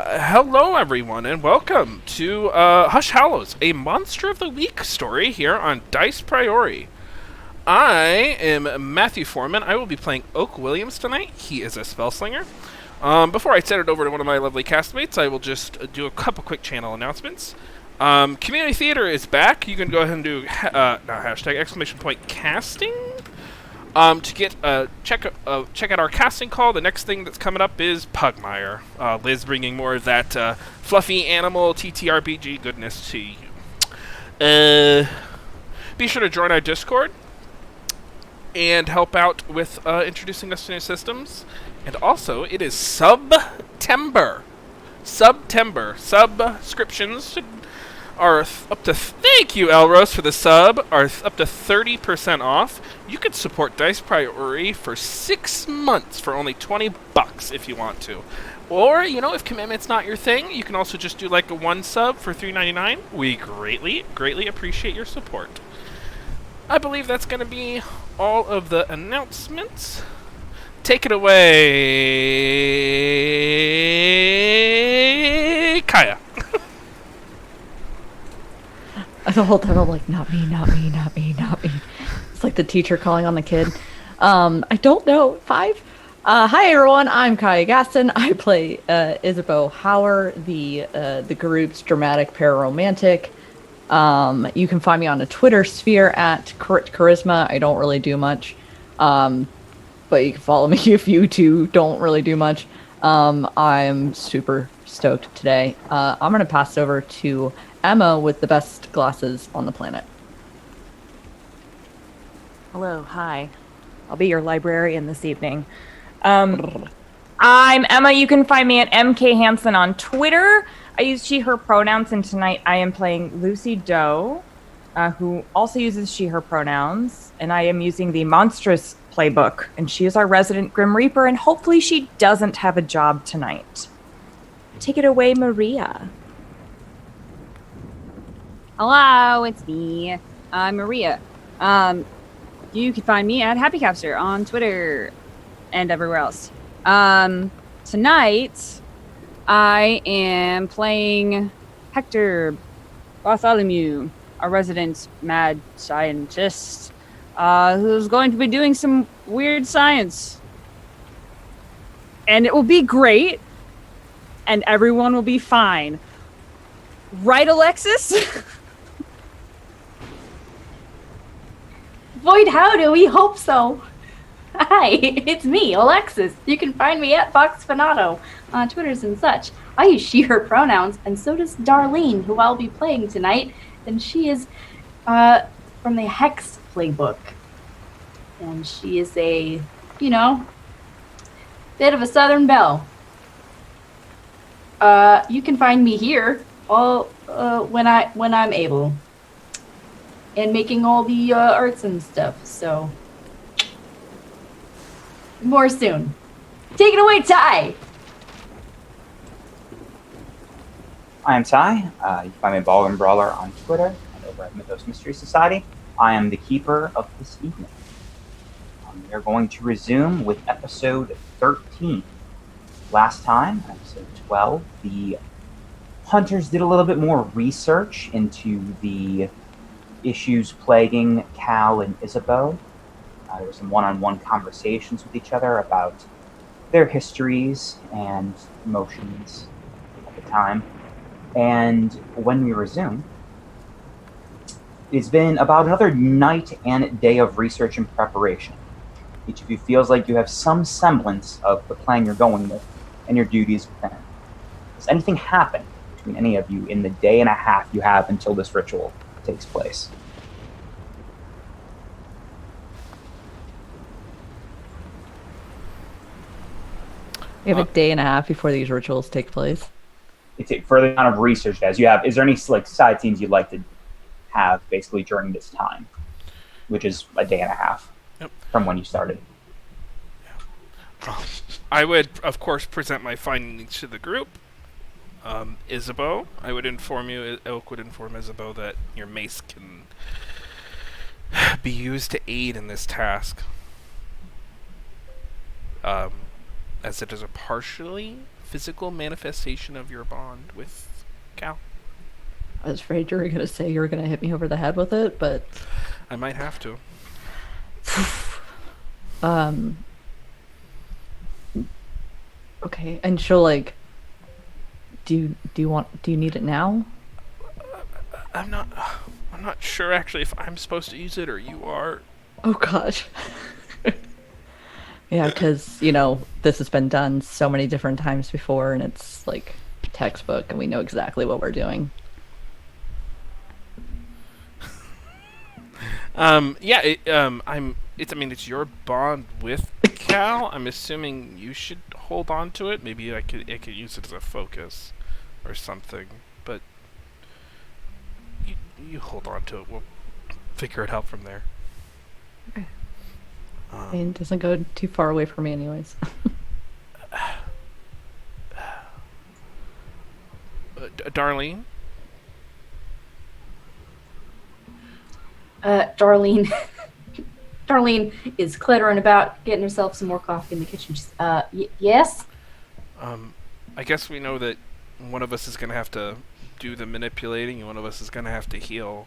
Hello, everyone, and welcome to Hush Hallows, a Monster of the Week story here on Dice Priori. I am Matthew Foreman. I will be playing Oak Williams tonight. He is a spellslinger. Before I send it over to one of my lovely castmates, I will just do a couple quick channel announcements. Community Theater is back. You can go ahead and do #! Casting. To get check out our casting call. The next thing that's coming up is Pugmire. Liz bringing more of that fluffy animal TTRPG goodness to you. Be sure to join our Discord and help out with introducing us to new systems. And also, it is Subtember. Subscriptions are up to, thank you, Elros, for the sub, are up to 30% off. You could support Dice Priority for 6 months for only $20 if you want to. Or, if commitment's not your thing, you can also just do like a one sub for $3.99. We greatly appreciate your support. I believe that's going to be all of the announcements. Take it away, Kaya. The whole time I'm like, not me. It's like the teacher calling on the kid. I don't know. 5? Hi everyone, I'm Kaya Gaston. I play Isabeau Hauer, the group's dramatic pararomantic. You can find me on the Twitter sphere at Charisma. I don't really do much. But you can follow me if you too don't really do much. I'm super stoked today. I'm going to pass it over to Emma with the best glasses on the planet. Hello, hi. I'll be your librarian this evening. I'm Emma. You can find me at MK Hansen on Twitter. I use she, her pronouns, and tonight I am playing Lucy Doe, who also uses she, her pronouns, and I am using the Monstrous playbook, and she is our resident Grim Reaper, and hopefully she doesn't have a job tonight. Take it away, Maria. Hello, it's me. I'm Maria. You can find me at Happy Capster on Twitter and everywhere else. Tonight, I am playing Hector Bartholomew, a resident mad scientist who's going to be doing some weird science. And it will be great, and everyone will be fine. Right, Alexis? Void howdy, we hope so. Hi, it's me, Alexis. You can find me at Boxfanato on Twitters and such. I use she, her pronouns, and so does Darlene, who I'll be playing tonight. And she is from the Hex playbook. And she is a, bit of a Southern belle. You can find me here all when I'm able. And making all the arts and stuff, so more soon. Take it away, Ty! I am Ty. You can find me Ballroom Brawler on Twitter and over at Mythos Mystery Society. I am the keeper of this evening. We are going to resume with episode 13. Last time, episode 12, the hunters did a little bit more research into the issues plaguing Cal and Isabeau. There were some one-on-one conversations with each other about their histories and emotions at the time. And when we resume, it's been about another night and day of research and preparation. Each of you feels like you have some semblance of the plan you're going with and your duties within it. Does anything happen between any of you in the day and a half you have until this ritual takes place? We have a day and a half before these rituals take place. It's for the amount of research as you have. Is there any side scenes you'd like to have basically during this time, which is a day and a half from when you started? I would, of course, present my findings to the group. Isabeau, I would inform you, Oak would inform Isabeau that your mace can be used to aid in this task. As it is a partially physical manifestation of your bond with Cal. I was afraid you were going to say you were going to hit me over the head with it, but I might have to. Okay, and she'll like. Do you need it now? I'm not sure actually if I'm supposed to use it or you are. Oh gosh. Yeah, because this has been done so many different times before, and it's like textbook, and we know exactly what we're doing. Yeah. It's your bond with Cal. I'm assuming you should hold on to it. Maybe I could use it as a focus or something. But you hold on to it. We'll figure it out from there. Okay. It doesn't go too far away from me, anyways. Darlene. Darlene. Darlene is clattering about, getting herself some more coffee in the kitchen. She's, yes? I guess we know that one of us is going to have to do the manipulating, and one of us is going to have to heal.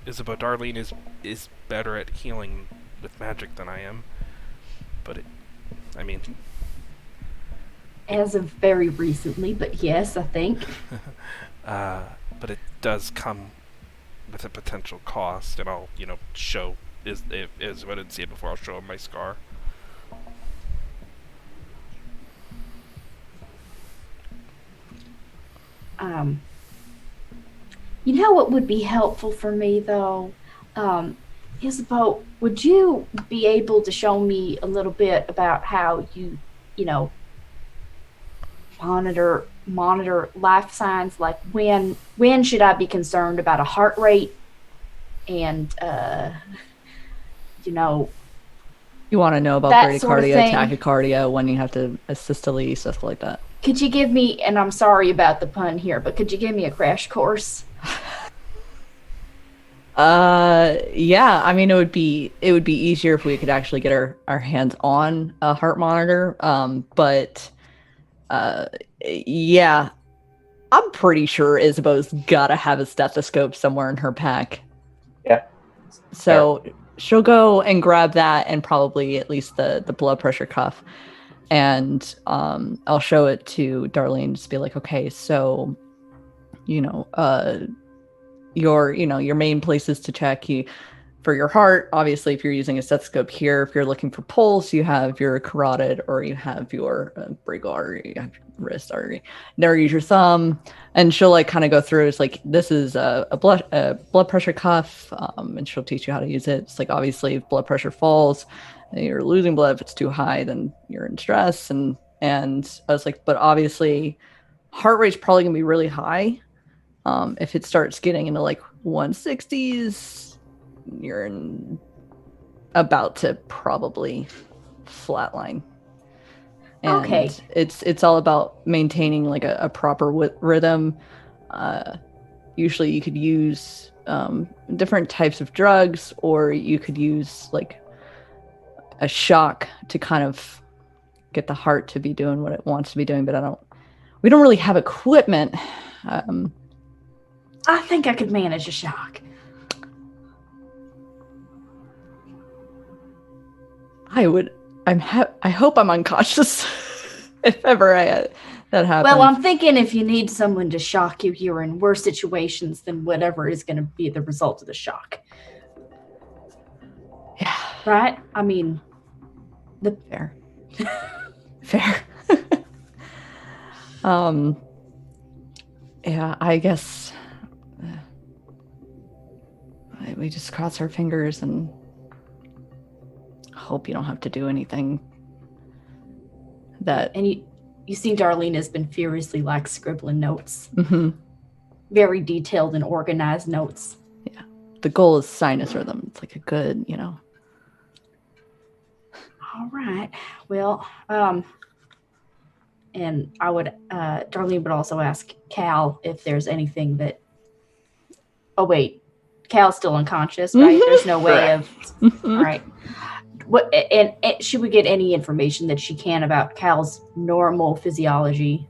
Isabel, Darlene is better at healing with magic than I am. But as of very recently, but yes, I think. But it does come with a potential cost, and I'll, show is what I didn't see it before. I'll show him my scar. You know what would be helpful for me though, Isabel, would you be able to show me a little bit about how you monitor life signs, like when should I be concerned about a heart rate, and you want to know about bradycardia, tachycardia, when you have to systole, stuff like that. Could you give me, and I'm sorry about the pun here, but could you give me a crash course? Yeah, I mean, it would be easier if we could actually get our hands on a heart monitor. But yeah, I'm pretty sure Isabeau's gotta have a stethoscope somewhere in her pack. Yeah. So she'll go and grab that, and probably at least the blood pressure cuff. And I'll show it to Darlene, just be like, okay, so your main places to check for your heart. Obviously, if you're using a stethoscope here, if you're looking for pulse, you have your carotid, or you have your brachial artery, you have your wrist artery. Never use your thumb. And she'll like kind of go through. It's like, this is a blood pressure cuff, and she'll teach you how to use it. It's like, obviously, if blood pressure falls, you're losing blood. If it's too high, then you're in stress. And I was like, but obviously, heart rate's probably gonna be really high. If it starts getting into like 160s, you're about to probably flatline. And okay. It's all about maintaining like a proper rhythm. Usually you could use different types of drugs, or you could use like a shock to kind of get the heart to be doing what it wants to be doing. But we don't really have equipment. I think I could manage a shock. I hope I'm unconscious if ever that happens. Well, I'm thinking if you need someone to shock you, you're in worse situations than whatever is going to be the result of the shock. Yeah. Right? I mean, fair. Fair. Yeah, I guess we just cross our fingers and hope you don't have to do anything that. And you see Darlene has been furiously like scribbling notes. Mm-hmm. Very detailed and organized notes. Yeah. The goal is sinus rhythm. It's like a good, All right. Well, and I would, Darlene would also ask Cal if there's anything that. Oh wait, Cal's still unconscious, right? Mm-hmm. There's no way of. All right. What and should we get any information that she can about Cal's normal physiology?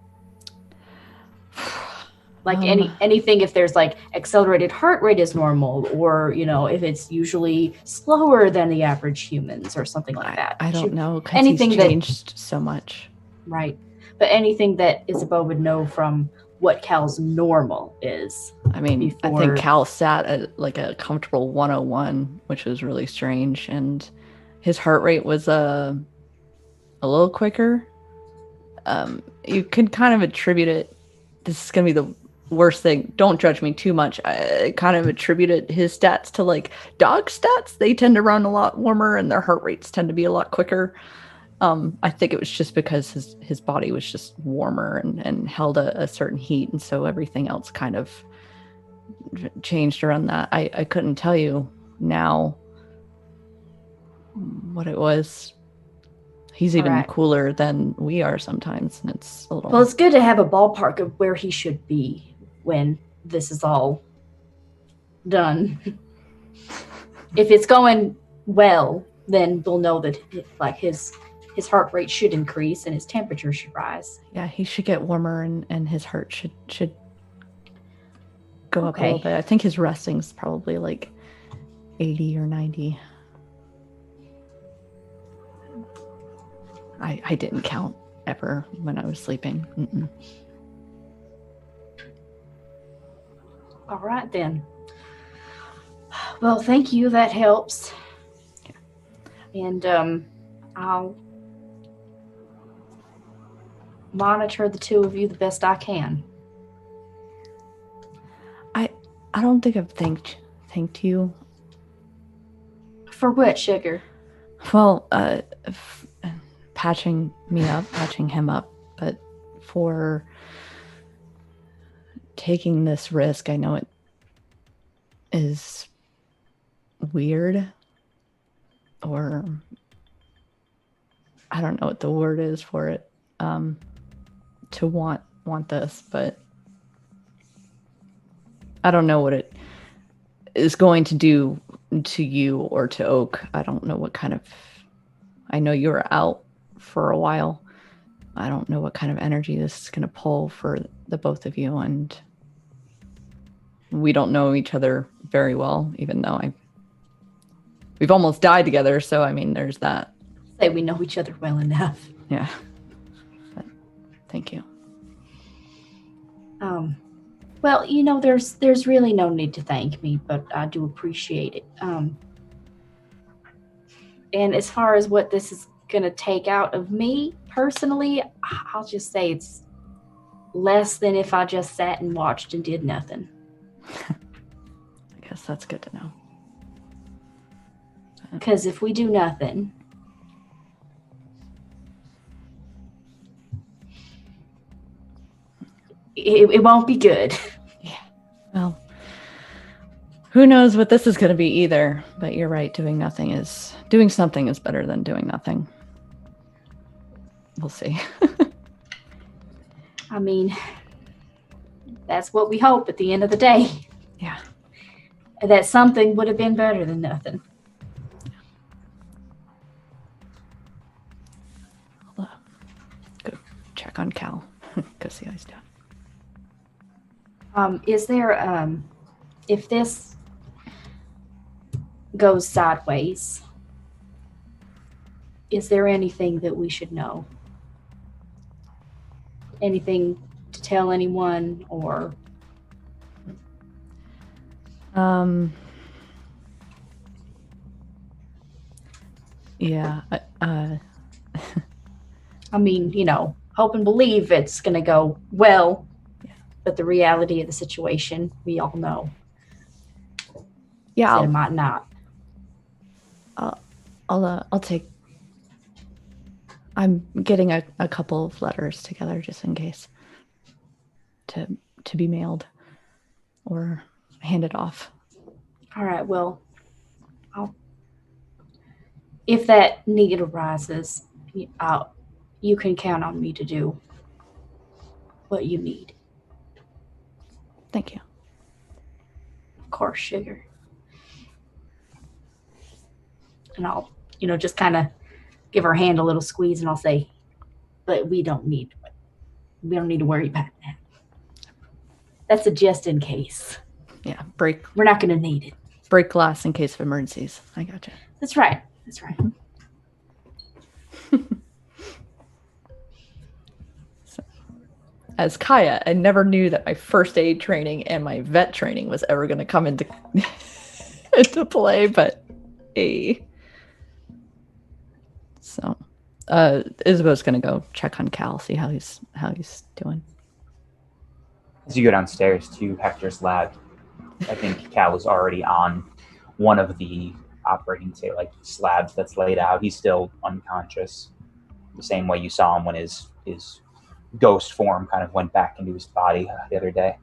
Like anything if there's like accelerated heart rate is normal, or if it's usually slower than the average humans or something like that. I don't know because he's changed so much. Right. But anything that Isabeau would know from what Cal's normal is. I mean, I think Cal sat at like a comfortable 101, which was really strange, and his heart rate was a little quicker. You can kind of attribute it. This is going to be the worst thing. Don't judge me too much. I kind of attributed his stats to like dog stats. They tend to run a lot warmer and their heart rates tend to be a lot quicker. I think it was just because his body was just warmer and held a certain heat, and so everything else kind of changed around that. I couldn't tell you now what it was. He's even cooler than we are sometimes, and it's a little... Well, it's good to have a ballpark of where he should be when this is all done. If it's going well, then we'll know that like his heart rate should increase and his temperature should rise. Yeah, he should get warmer and his heart should go up a little bit. I think his resting's probably like 80 or 90. I didn't count ever when I was sleeping. Mm-mm. All right, then. Well, thank you. That helps. Yeah. And I'll monitor the two of you the best I can. I don't think I've thanked you. For what, Sugar? Well, patching me up, patching him up, but for taking this risk. I know it is weird, or I don't know what the word is for it, to want this, but I don't know what it is going to do to you or to Oak. I don't know what kind of... I know you were out for a while. I don't know what kind of energy this is going to pull for the both of you, and we don't know each other very well, even though we've almost died together, so I mean, there's that. Say we know each other well enough. Yeah. But thank you. Well, there's really no need to thank me, but I do appreciate it. And as far as what this is going to take out of me personally, I'll just say it's less than if I just sat and watched and did nothing. I guess that's good to know. Because if we do nothing, it won't be good. Yeah. Well, who knows what this is going to be either, but you're right. Doing something is better than doing nothing. We'll see. I mean, that's what we hope at the end of the day. Yeah. That something would have been better than nothing. I'll go check on Cal. Go see how he's doing. Is there, if this goes sideways, is there anything that we should know? Anything to tell anyone, or? Yeah. I mean, hope and believe it's going to go well. But the reality of the situation, we all know. Yeah, it might not. I'll take... I'm getting a couple of letters together just in case to be mailed or handed off. All right, well, if that need arises, you can count on me to do what you need. Thank you. Of course, Sugar. And I'll just kind of give her hand a little squeeze, and I'll say, "But we don't need to worry about that. That's a just in case. Yeah, We're not going to need it. break glass in case of emergencies. I gotcha. That's right. That's right." As Kaya, I never knew that my first aid training and my vet training was ever going to come into into play, but so Isabeau's going to go check on Cal, see how he's doing. As you go downstairs to Hector's lab, I think Cal is already on one of the operating, say, like slabs that's laid out. He's still unconscious, the same way you saw him when his ghost form kind of went back into his body the other day.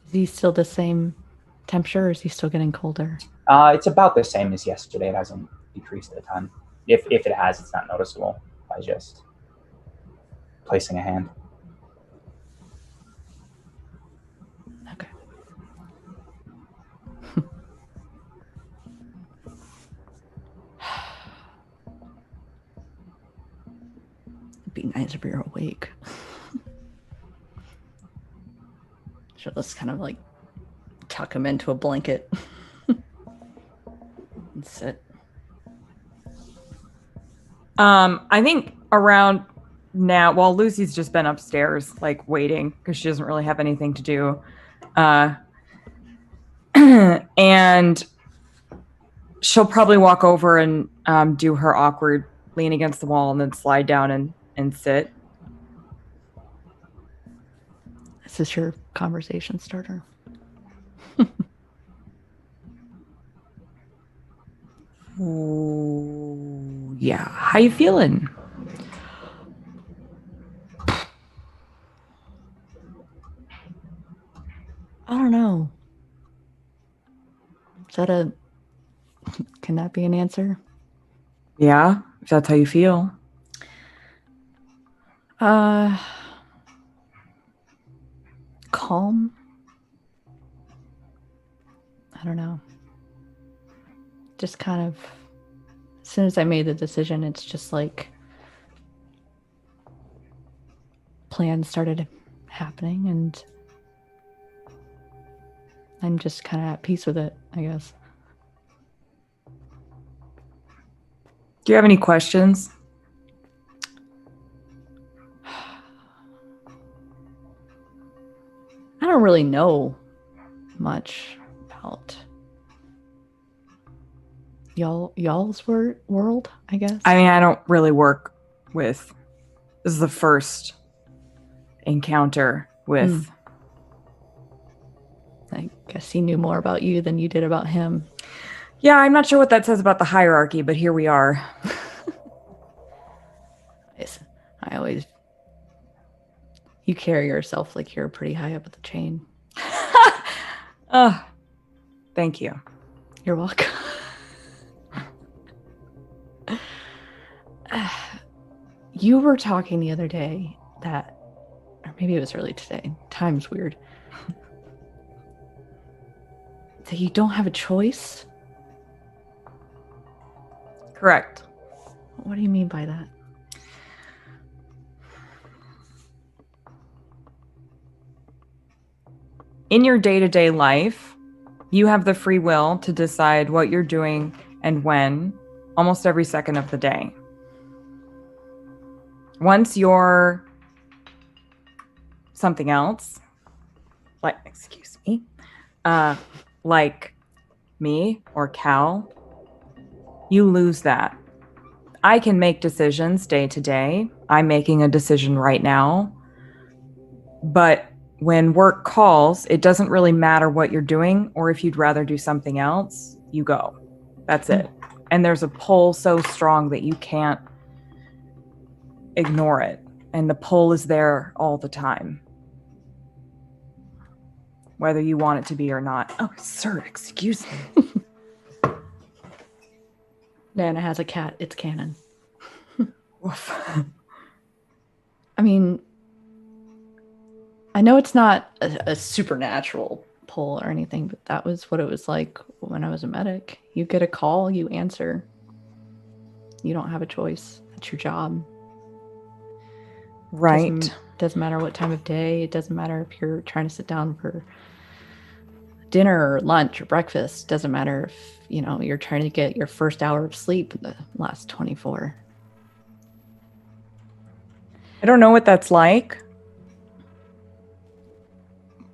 Is he still the same temperature, or is he still getting colder? It's about the same as yesterday. It hasn't decreased a ton. If it has, it's not noticeable by just placing a hand. Okay. It'd be nice if you're awake. So let's kind of like tuck him into a blanket and sit. I think around now, while Lucy's just been upstairs, like waiting because she doesn't really have anything to do. And she'll probably walk over and do her awkward lean against the wall and then slide down and sit. Is this your conversation starter? Ooh, yeah. How you feeling? I don't know. Can that be an answer? Yeah, if that's how you feel. Calm? I don't know. Just kind of, as soon as I made the decision, it's just like plans started happening, and I'm just kind of at peace with it, I guess. Do you have any questions? I don't really know much about y'all's world, I guess. I mean, I don't really work with. This is the first encounter with. I guess he knew more about you than you did about him. Yeah, I'm not sure what that says about the hierarchy, but here we are. You carry yourself like you're pretty high up at the chain. Oh, thank you. You're welcome. You were talking the other day that, or maybe it was early today, time's weird, that you don't have a choice? Correct. What do you mean by that? In your day-to-day life, you have the free will to decide what you're doing and when, almost every second of the day. Once you're something else, like me or Cal, you lose that. I can make decisions day to day. I'm making a decision right now. But when work calls, it doesn't really matter what you're doing or if you'd rather do something else, you go. That's it. And there's a pull so strong that you can't ignore it. And the pull is there all the time, whether you want it to be or not. Oh, sir, excuse me. Nana has a cat. It's canon. Woof. I mean, I know it's not a supernatural pull or anything, but that was what it was like when I was a medic. You get a call, you answer. You don't have a choice. That's your job. Right. Doesn't matter what time of day. It doesn't matter if you're trying to sit down for dinner or lunch or breakfast. Doesn't matter if, you're trying to get your first hour of sleep in the last 24. I don't know what that's like.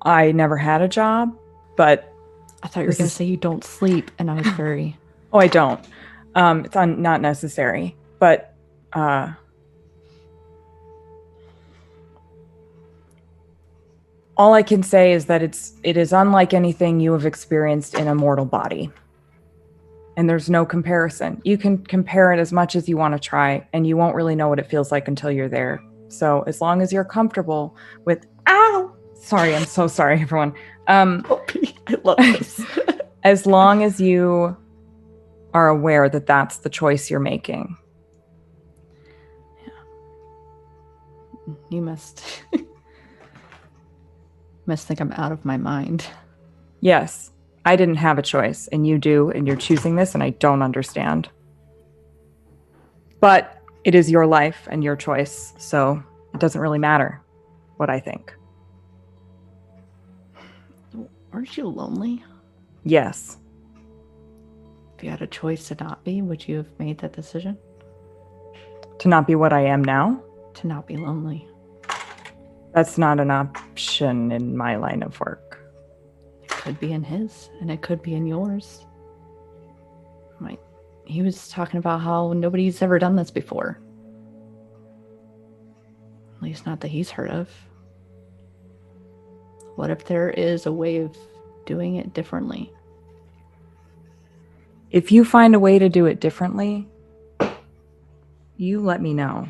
I never had a job, but I thought you were going to say you don't sleep, and I was very... Oh, I don't. It's not necessary, but all I can say is that it is unlike anything you have experienced in a mortal body. And there's no comparison. You can compare it as much as you want to try, and you won't really know what it feels like until you're there. So as long as you're comfortable with, ow! Sorry, I'm so sorry, everyone. I love this. As long as you are aware that that's the choice you're making. Yeah. You must think I'm out of my mind. Yes, I didn't have a choice, and you do, and you're choosing this, and I don't understand. But it is your life and your choice, so it doesn't really matter what I think. Aren't you lonely? Yes. If you had a choice to not be, would you have made that decision? To not be what I am now? To not be lonely. That's not an option in my line of work. It could be in his, and it could be in yours. He was talking about how nobody's ever done this before. At least not that he's heard of. What if there is a way of doing it differently? If you find a way to do it differently, you let me know.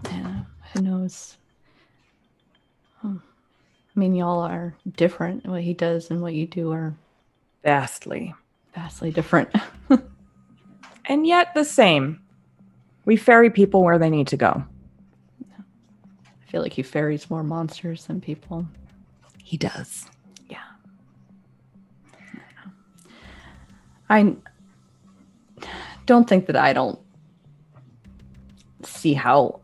Yeah, who knows? I mean, y'all are different. What he does and what you do are Vastly different. And yet the same. We ferry people where they need to go. I feel like he ferries more monsters than people. He does. Yeah. I don't think that I don't see how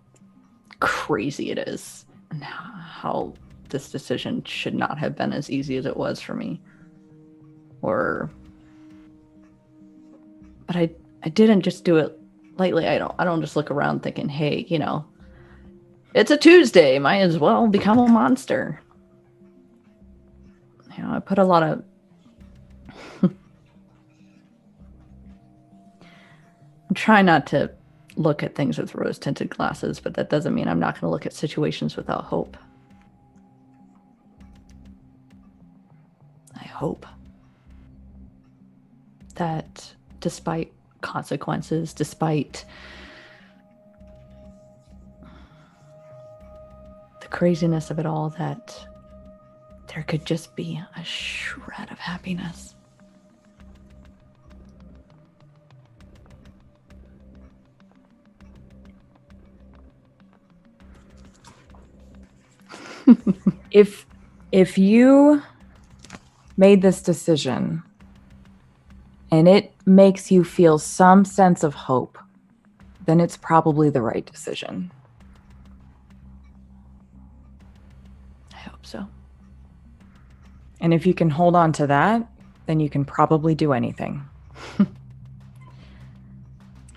crazy it is and how this decision should not have been as easy as it was for me. But I didn't just do it lightly. I don't just look around thinking, hey, it's a Tuesday, might as well become a monster. I put a lot of I'm trying not to look at things with rose-tinted glasses, but that doesn't mean I'm not going to look at situations without hope. I hope that despite consequences, despite the craziness of it all, that there could just be a shred of happiness. If you made this decision and it makes you feel some sense of hope, then it's probably the right decision. I hope so. And if you can hold on to that, then you can probably do anything.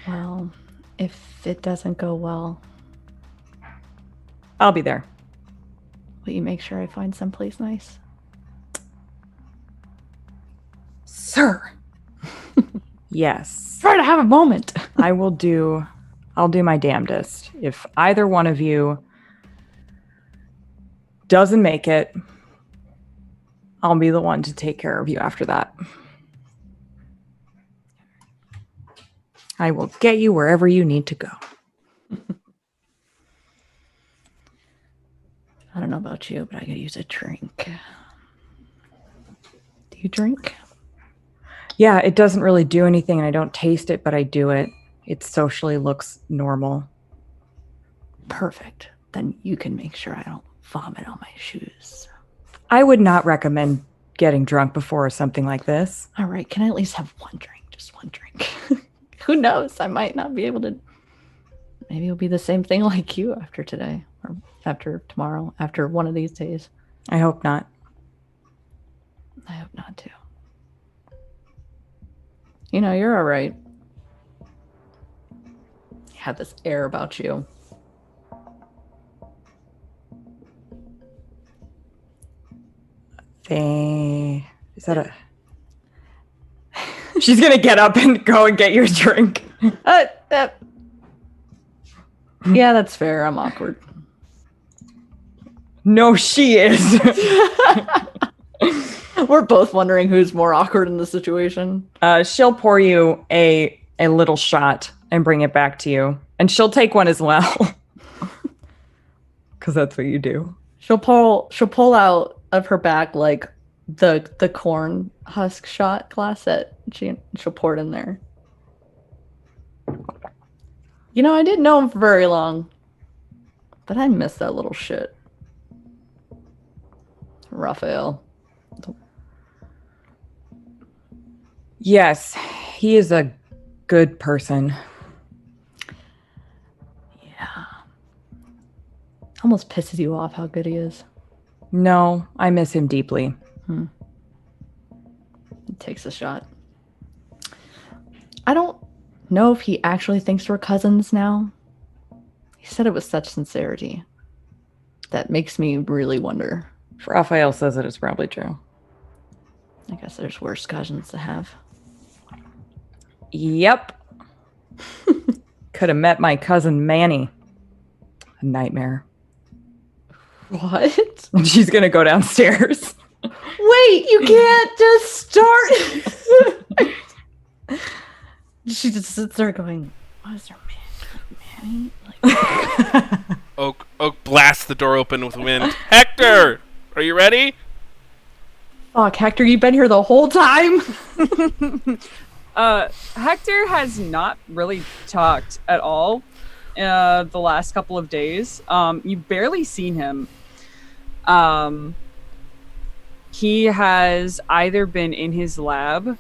Well, if it doesn't go well, I'll be there. will you make sure I find someplace nice? Sir. Yes. Try to have a moment. I'll do my damnedest. If either one of you doesn't make it, I'll be the one to take care of you after that. I will get you wherever you need to go. I don't know about you, but I could use a drink. Do you drink? Yeah, it doesn't really do anything, and I don't taste it, but I do it. It socially looks normal. Perfect. Then you can make sure I don't vomit on my shoes. I would not recommend getting drunk before something like this. All right, can I at least have one drink? Just one drink. Who knows? I might not be able to. Maybe it'll be the same thing like you after today, or after tomorrow, after one of these days. I hope not. I hope not too. You know, you're all right. You have this air about you. Is that a... She's gonna get up and go and get your drink. Yeah, that's fair. I'm awkward. No, she is. We're both wondering who's more awkward in the situation. She'll pour you a little shot and bring it back to you. And she'll take one as well. Because that's what you do. She'll pull out of her bag like the corn husk shot glass that she'll pour it in there. You know, I didn't know him for very long, but I miss that little shit. Raphael. Yes, he is a good person. Yeah. Almost pisses you off how good he is. No, I miss him deeply. He takes a shot. I don't know if he actually thinks we're cousins now. He said it with such sincerity. That makes me really wonder. If Raphael says it, it's probably true. I guess there's worse cousins to have. Yep. Could have met my cousin Manny. A nightmare. What? And she's gonna go downstairs. Wait, you can't just start. She just sits there going, what is there, Manny? Like, Oak blasts the door open with wind. Hector, are you ready? fuck, Hector, you've been here the whole time? Hector has not really talked at all the last couple of days. You've barely seen him. He has either been in his lab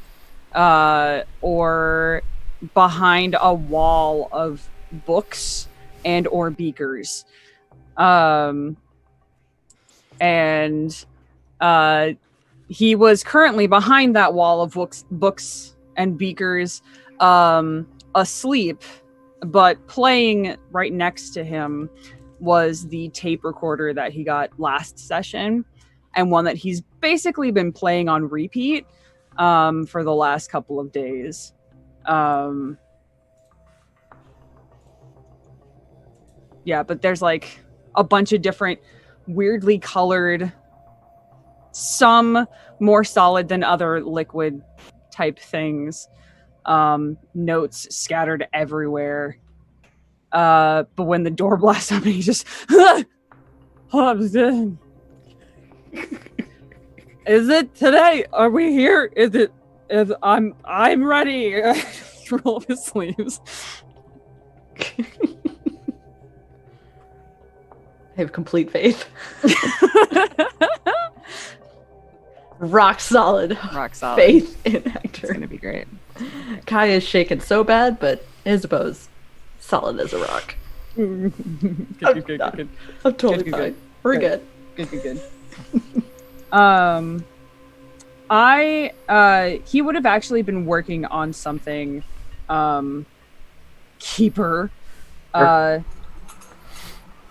or behind a wall of books and or beakers. He was currently behind that wall of books and beakers, asleep, but playing right next to him was the tape recorder that he got last session, and one that he's basically been playing on repeat for the last couple of days. Yeah, but there's like a bunch of different weirdly colored, some more solid than other liquid type things, notes scattered everywhere. But when the door blasts open, he just is it today? Are we here? I'm ready. Roll up his sleeves. I have complete faith. Rock solid. Rock solid. Faith in It's Hector. gonna be great. Kai is shaken so bad, but Isabeau's solid as a rock. Good. I'm totally Good. fine. We're good. Good. He would have actually been working on something, Keeper.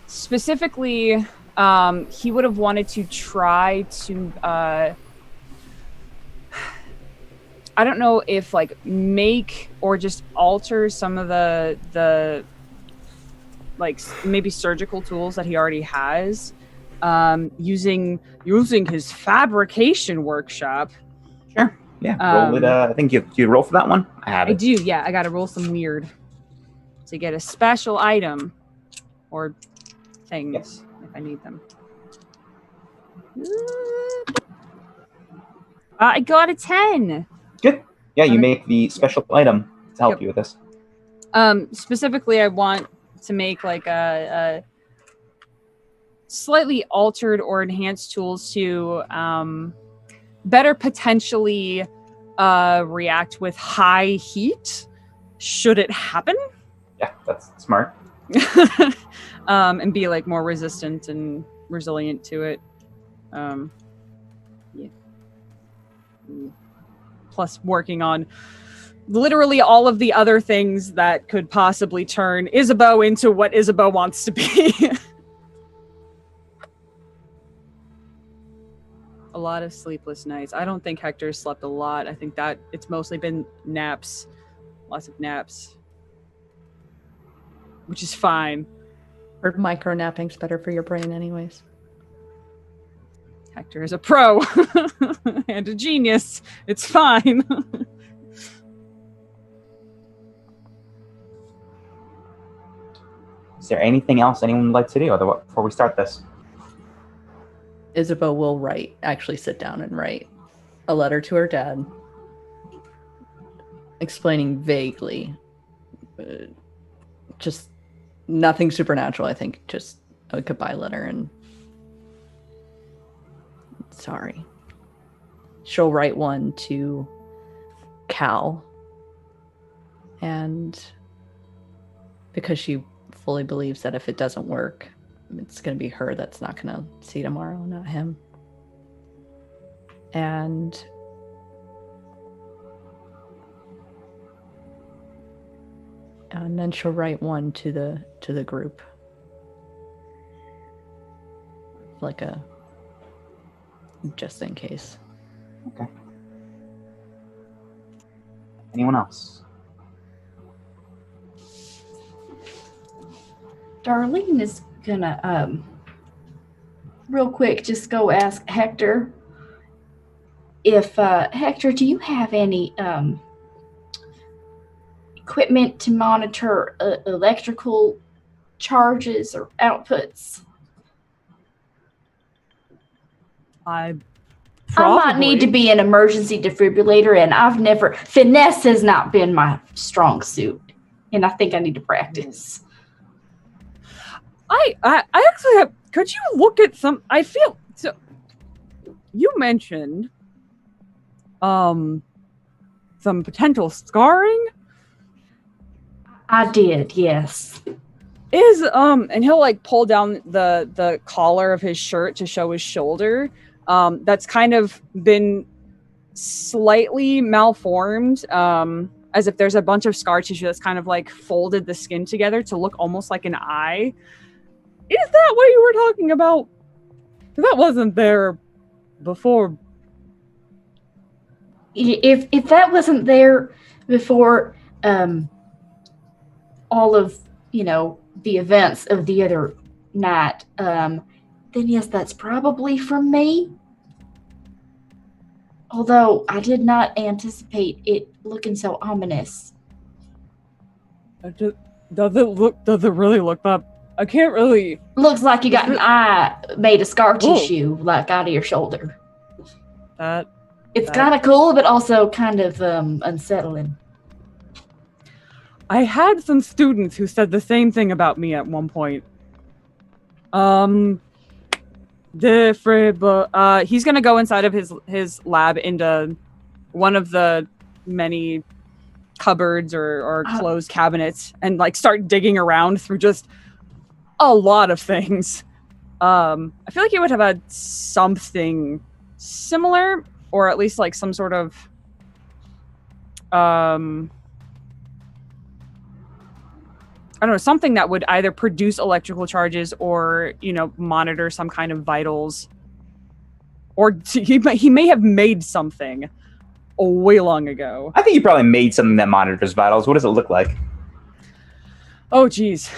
Specifically, he would have wanted to try to, I don't know if like make or just alter some of the like maybe surgical tools that he already has, using his fabrication workshop. Sure. Yeah. Roll it. I think you roll for that one. I have it. I do. Yeah, I got to roll some weird to get a special item or things Yes. if I need them. I got a 10. Good. Yeah, you make the special item to help you with this. Specifically, I want to make like a slightly altered or enhanced tools to better potentially react with high heat should it happen. Yeah, that's smart. And be like more resistant and resilient to it. Yeah. Plus working on literally all of the other things that could possibly turn Isabeau into what Isabeau wants to be. A lot of sleepless nights. I don't think Hector slept a lot. I think that it's mostly been naps. Lots of naps. Which is fine. Or micro napping's better for your brain anyways. Hector is a pro and a genius. It's fine. Is there anything else anyone would like to do before we start this? Isabeau will actually sit down and write a letter to her dad, explaining vaguely, just nothing supernatural, I think, just a goodbye letter and sorry. She'll write one to Cal, and because she fully believes that if it doesn't work, it's going to be her that's not going to see tomorrow, not him. And then she'll write one to the group, like a just in case. Okay. Anyone else? Darlene is gonna real quick just go ask Hector if Hector, do you have any equipment to monitor electrical charges or outputs? I might need to be an emergency defibrillator, and finesse has not been my strong suit, and I think I need to practice. I actually have. Could you look at some? I feel so. You mentioned some potential scarring. I did, yes. And he'll like pull down the collar of his shirt to show his shoulder. That's kind of been slightly malformed, as if there's a bunch of scar tissue that's kind of like folded the skin together to look almost like an eye. Is that what you were talking about? That wasn't there before. If that wasn't there before, all of the events of the other night, then yes, that's probably from me. Although I did not anticipate it looking so ominous. Does it really look that? I can't really. Looks like you got an eye made of scar tissue, like out of your shoulder. It's kind of cool, but also kind of unsettling. I had some students who said the same thing about me at one point. He's gonna go inside of his lab into one of the many cupboards or closed cabinets and like start digging around through just a lot of things. I feel like he would have had something similar, or at least like some sort of I don't know, something that would either produce electrical charges or, monitor some kind of vitals. Or he may have made something way long ago. I think he probably made something that monitors vitals. What does it look like? Oh, geez.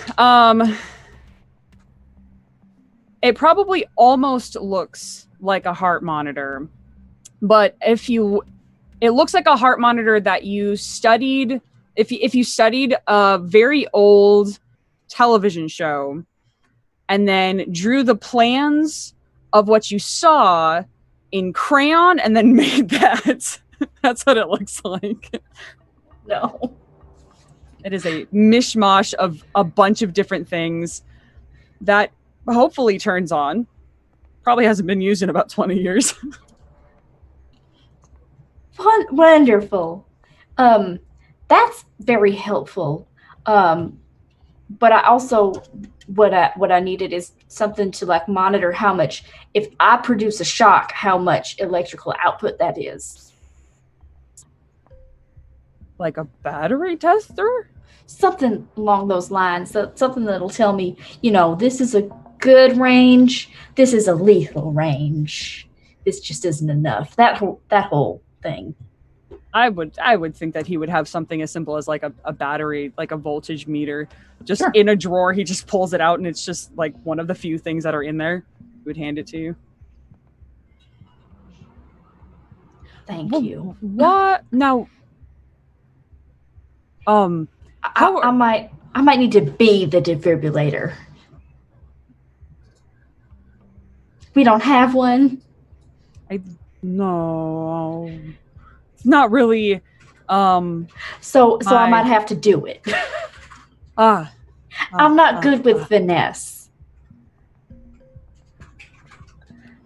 It probably almost looks like a heart monitor. But it looks like a heart monitor that you studied. If you studied a very old television show and then drew the plans of what you saw in crayon and then made that, that's what it looks like. No. It is a mishmash of a bunch of different things that hopefully turns on. Probably hasn't been used in about 20 years. Wonderful. That's very helpful. But I also what I needed is something to like monitor how much, if I produce a shock, how much electrical output that is. Like a battery tester? Something along those lines. So something that'll tell me, this is a good range. This is a lethal range. This just isn't enough. That whole thing. I would think that he would have something as simple as like a battery, like a voltage meter, just Sure. in a drawer. He just pulls it out and it's just like one of the few things that are in there. He would hand it to you. Thank you. What? Now, I might need to be the defibrillator. We don't have one. No, it's not really. So I might have to do it. I'm not good with finesse.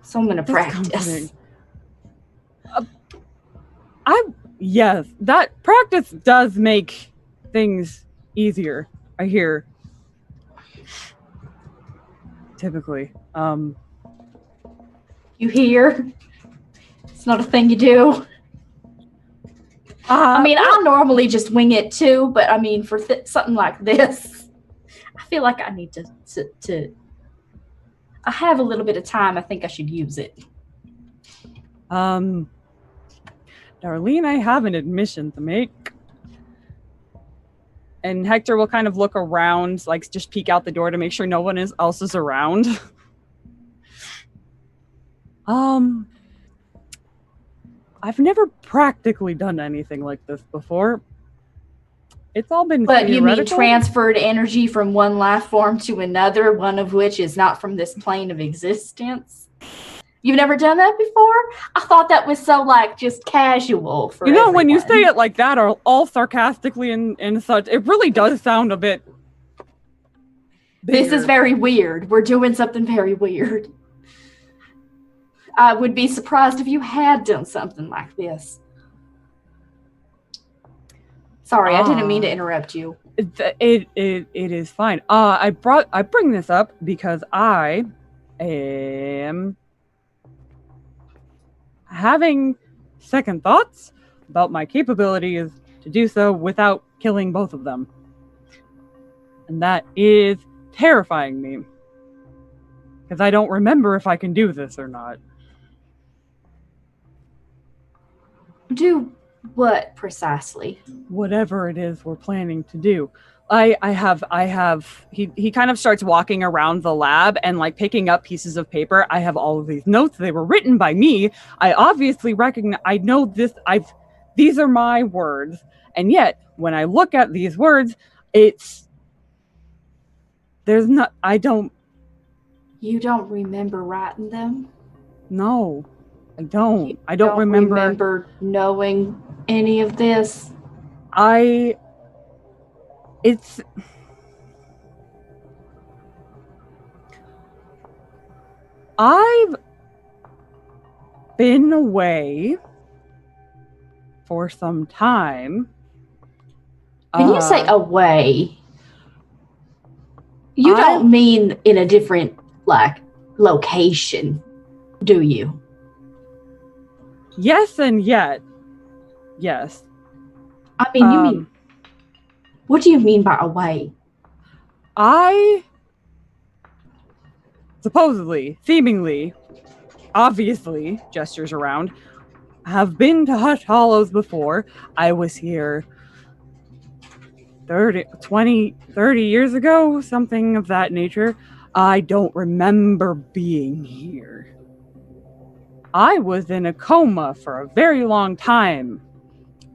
So I'm gonna practice. Yes, that practice does make things easier, I hear. Typically. You hear? It's not a thing you do. I'll normally just wing it too, but for something like this, I feel like I need to I have a little bit of time. I think I should use it. Darlene, I have an admission to make. And Hector will kind of look around, like just peek out the door to make sure no one else is around. I've never practically done anything like this before. It's all been But you mean theoretical. transferred energy from one life form to another, one of which is not from this plane of existence? You've never done that before? I thought that was so just casual for everyone. When you say it like that, or all sarcastically and such, it really does sound a bit bigger. This is very weird. We're doing something very weird. I would be surprised if you had done something like this. Sorry, I didn't mean to interrupt you. It is fine. I bring this up because I am having second thoughts about my capabilities to do so without killing both of them. And that is terrifying me. Because I don't remember if I can do this or not. Do what precisely? Whatever it is we're planning to do. He kind of starts walking around the lab and picking up pieces of paper. I have all of these notes. They were written by me. I obviously I know this. These are my words. And yet when I look at these words, you don't remember writing them? No, I don't. You I don't remember knowing any of this? I've been away for some time. When you say away, you don't mean in a different location, do you? Yes and yet. Yes. You mean, what do you mean by away? I supposedly, seemingly, obviously, gestures around, have been to Hallows before. I was here 30 years ago, something of that nature. I don't remember being here. I was in a coma for a very long time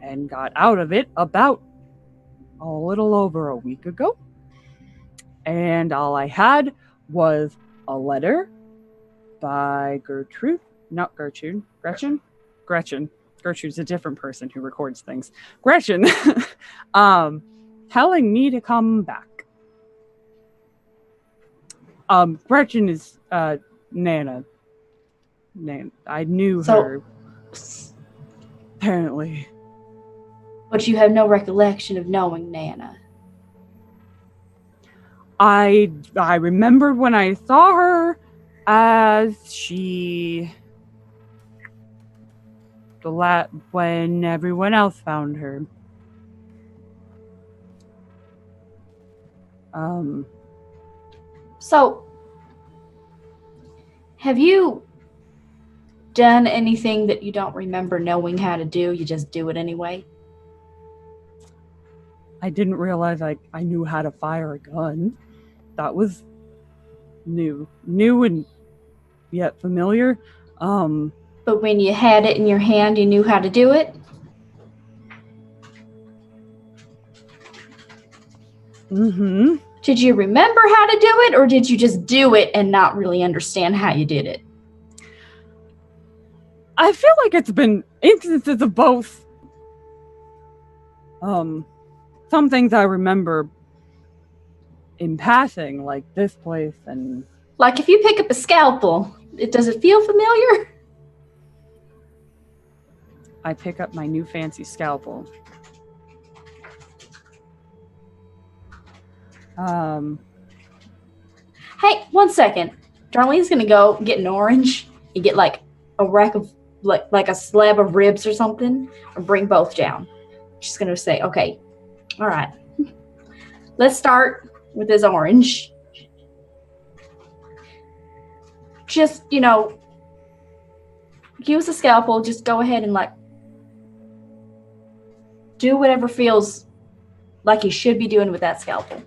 and got out of it about a little over a week ago. And all I had was a letter by Gretchen. Gertrude's a different person who records things. Gretchen, telling me to come back. Gretchen is Nana. I knew So- her. Apparently. But you have no recollection of knowing Nana. I remembered when I saw her as she when everyone else found her. So, have you done anything that you don't remember knowing how to do? You just do it anyway? I didn't realize I knew how to fire a gun. That was new and yet familiar. But when you had it in your hand, you knew how to do it? Mm-hmm. Did you remember how to do it, or did you just do it and not really understand how you did it? I feel like it's been instances of both. Some things I remember in passing, like this place, and Like if you pick up a scalpel, does it feel familiar? I pick up my new fancy scalpel. Hey, 1 second. Darlene's gonna go get an orange and get like a rack of like a slab of ribs or something, and bring both down. She's gonna say, "Okay, all right. Let's start with this orange. Just use a scalpel. Just go ahead and do whatever feels like you should be doing with that scalpel."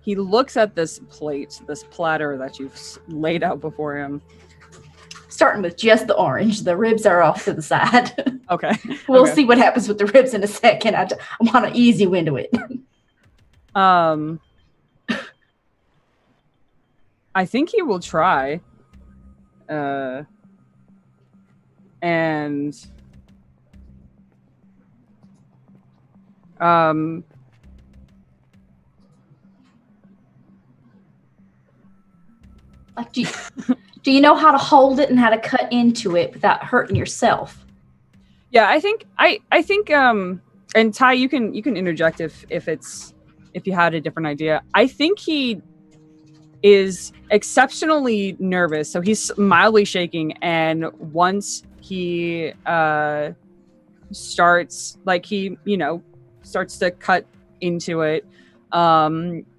He looks at this plate, this platter that you've laid out before him. Starting with just the orange. The ribs are off to the side. Okay. We'll Okay. see what happens with the ribs in a second. I want an easy win to it. I think he will try. And Like, do you know how to hold it and how to cut into it without hurting yourself? yeah, I think and Ty, you can interject if you had a different idea. I think he is exceptionally nervous, so he's mildly shaking, and once he starts starts to cut into it,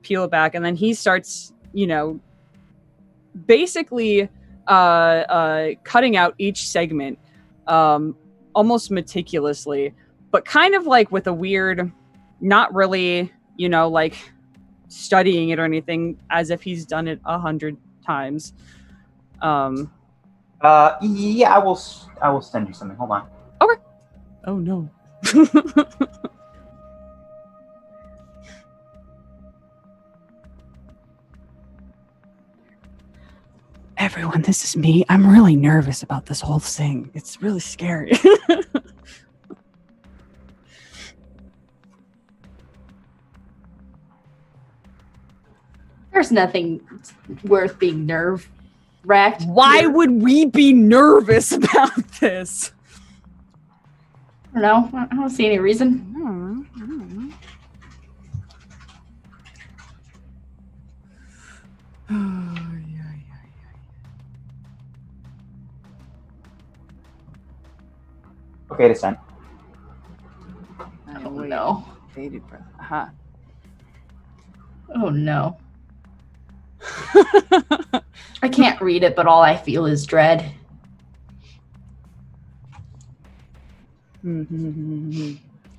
peel it back, and then he starts basically cutting out each segment almost meticulously, but kind of like with a weird, not really like studying it or anything, as if he's done it 100 times. Yeah, I will send you something. Hold on. Okay. Oh no. Everyone, this is me. I'm really nervous about this whole thing. It's really scary. There's nothing worth being nerve-wracked. Why would we be nervous about this? I don't know. I don't see any reason. I don't know. Okay to send. Oh no. Bated breath. Uh-huh. Oh no. I can't read it, but all I feel is dread.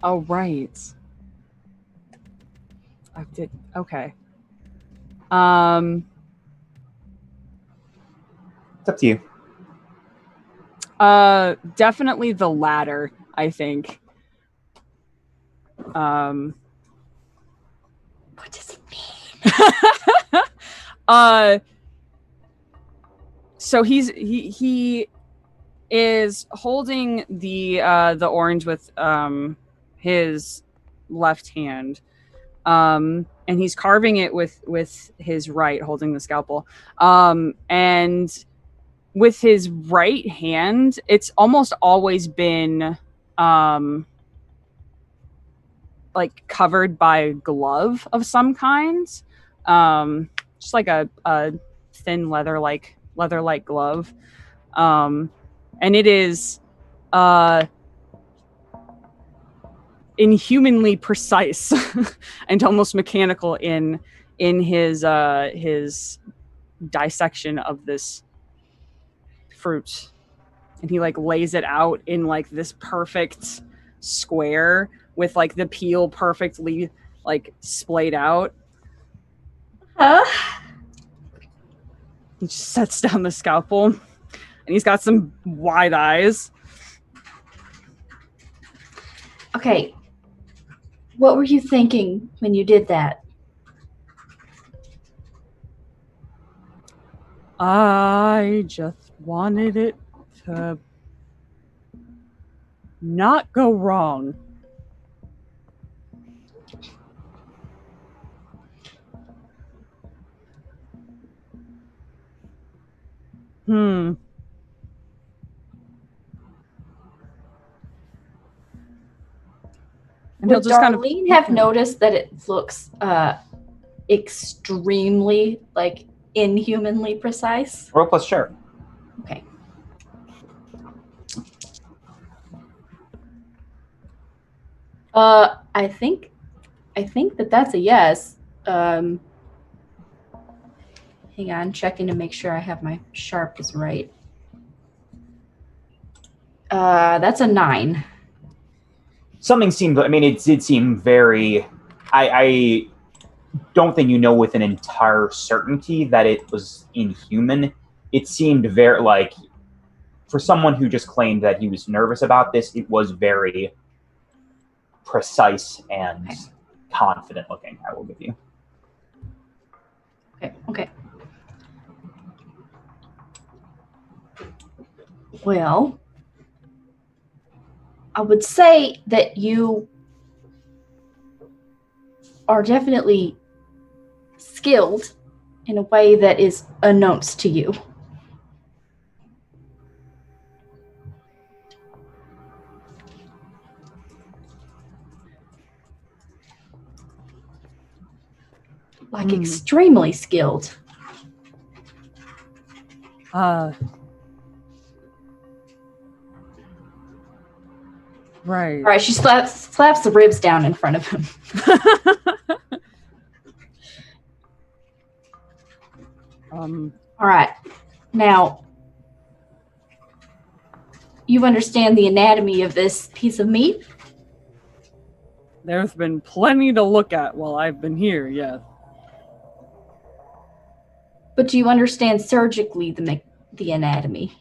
Oh, right. I did. Okay. It's up to you. Definitely the latter, I think. What does it mean? So he is holding the orange with his left hand, and he's carving it with his right, holding the scalpel, and with his right hand, it's almost always been like covered by a glove of some kind, just like a thin leather-like glove, and it is inhumanly precise and almost mechanical in his dissection of this fruit. And he like lays it out in like this perfect square with like the peel perfectly like splayed out. He just sets down the scalpel, and he's got some wide eyes. Okay. What were you thinking when you did that? I just wanted it to not go wrong. And he'll Would just kind of Darlene have noticed that it looks extremely, like, inhumanly precise? Roll plus sure. Okay. I think that's a yes. Hang on, checking to make sure I have my sharp is right. That's a 9. Something seemed. I mean, it did seem very. I don't think you know with an entire certainty that it was inhuman. It seemed very like, for someone who just claimed that he was nervous about this, it was very precise and confident looking. I will give you. Okay. Well, I would say that you are definitely skilled in a way that is unknowns to you. Like extremely skilled. Right. All right, she slaps the ribs down in front of him. All right. Now, you understand the anatomy of this piece of meat? There's been plenty to look at while I've been here, yes. But do you understand surgically the anatomy?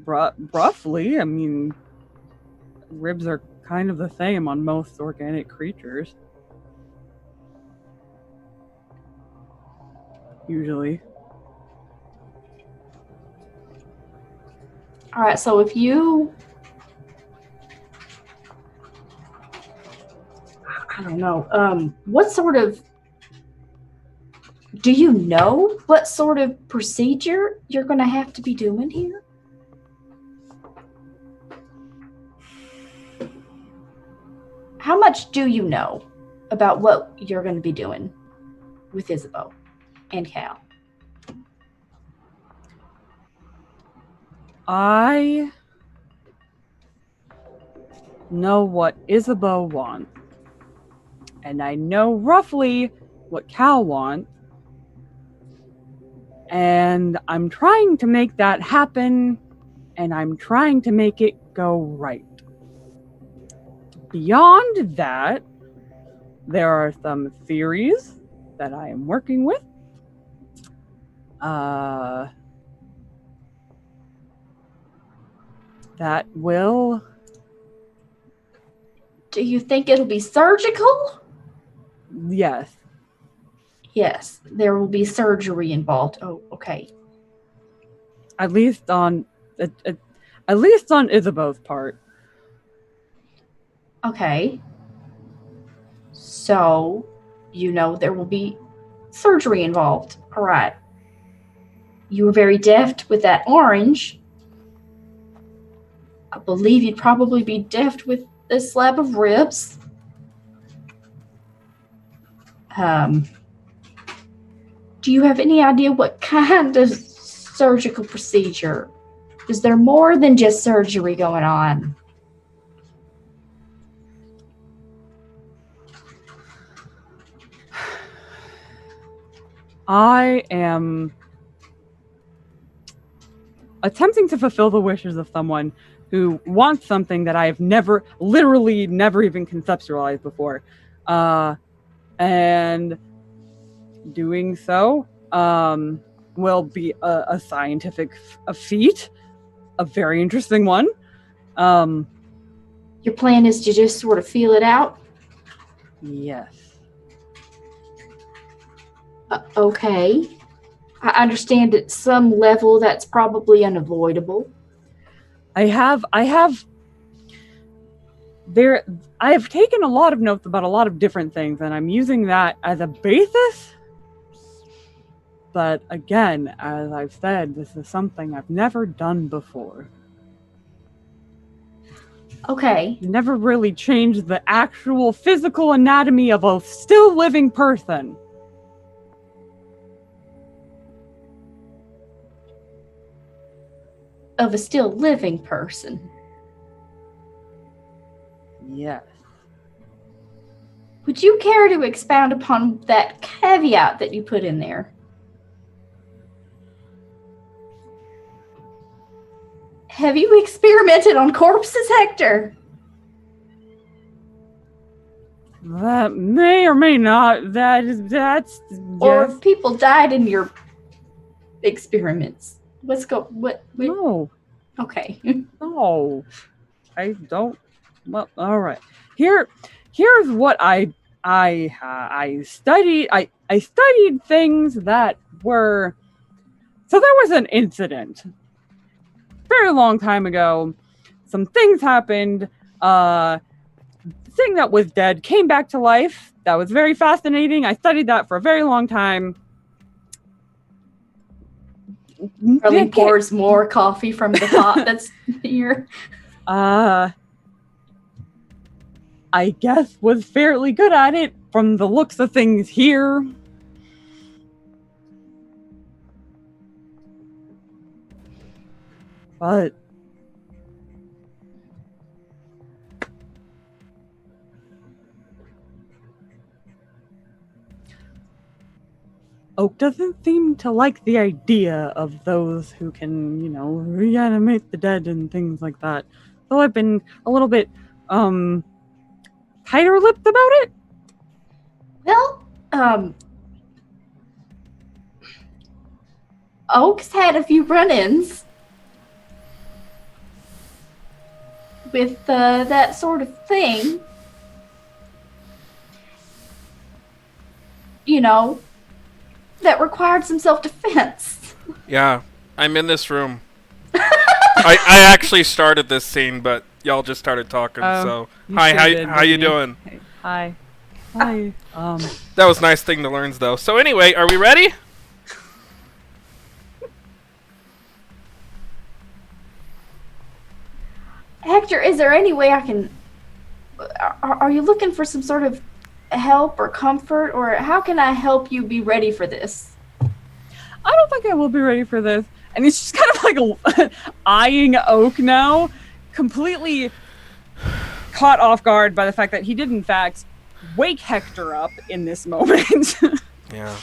Roughly, I mean, ribs are kind of the same on most organic creatures. Usually. All right, so if you... I don't know. What sort of... Do you know what sort of procedure you're going to have to be doing here? How much do you know about what you're going to be doing with Isabeau and Cal? I know what Isabeau wants. And I know roughly what Cal wants. And I'm trying to make that happen, and I'm trying to make it go right. Beyond that, there are some theories that I am working with. That will... Do you think it'll be surgical? Yes. Yes, there will be surgery involved. Oh, okay. At least on at least on Isabeau's part. Okay. So, there will be surgery involved. All right. You were very deft with that orange. I believe you'd probably be deft with this slab of ribs. Do you have any idea what kind of surgical procedure? Is there more than just surgery going on? I am attempting to fulfill the wishes of someone who wants something that I have literally never even conceptualized before. And doing so will be a scientific feat, a very interesting one. Your plan is to just sort of feel it out? Yes. Okay. I understand at some level that's probably unavoidable. I have taken a lot of notes about a lot of different things, and I'm using that as a basis. But again, as I've said, this is something I've never done before. Okay. Never really changed the actual physical anatomy of a still living person. Of a still living person. Yes. Would you care to expound upon that caveat that you put in there? Have you experimented on corpses, Hector? That may or may not. That's Or yes. have people died in your experiments? What? No. Okay. No. I don't. Well, all right. Here's what I studied. I studied things that were. So there was an incident very long time ago. Some things happened. Thing that was dead came back to life. That was very fascinating. I studied that for a very long time. Arlene pours more coffee from the pot that's here. I guess was fairly good at it from the looks of things here. But Oak doesn't seem to like the idea of those who can, reanimate the dead and things like that. So I've been a little bit, tighter-lipped about it. Well, Oak's had a few run-ins with that sort of thing. That required some self-defense. Yeah, I'm in this room. I actually started this scene, but y'all just started talking. So hi, how you doing? Hey, hi. Hi. That was a nice thing to learn, though. So anyway, are we ready? Hector, is there any way I can... Are you looking for some sort of help or comfort, or how can I help you be ready for this? I don't think I will be ready for this. And he's just kind of like eyeing Oak now, completely caught off guard by the fact that he did in fact wake Hector up in this moment. Yeah.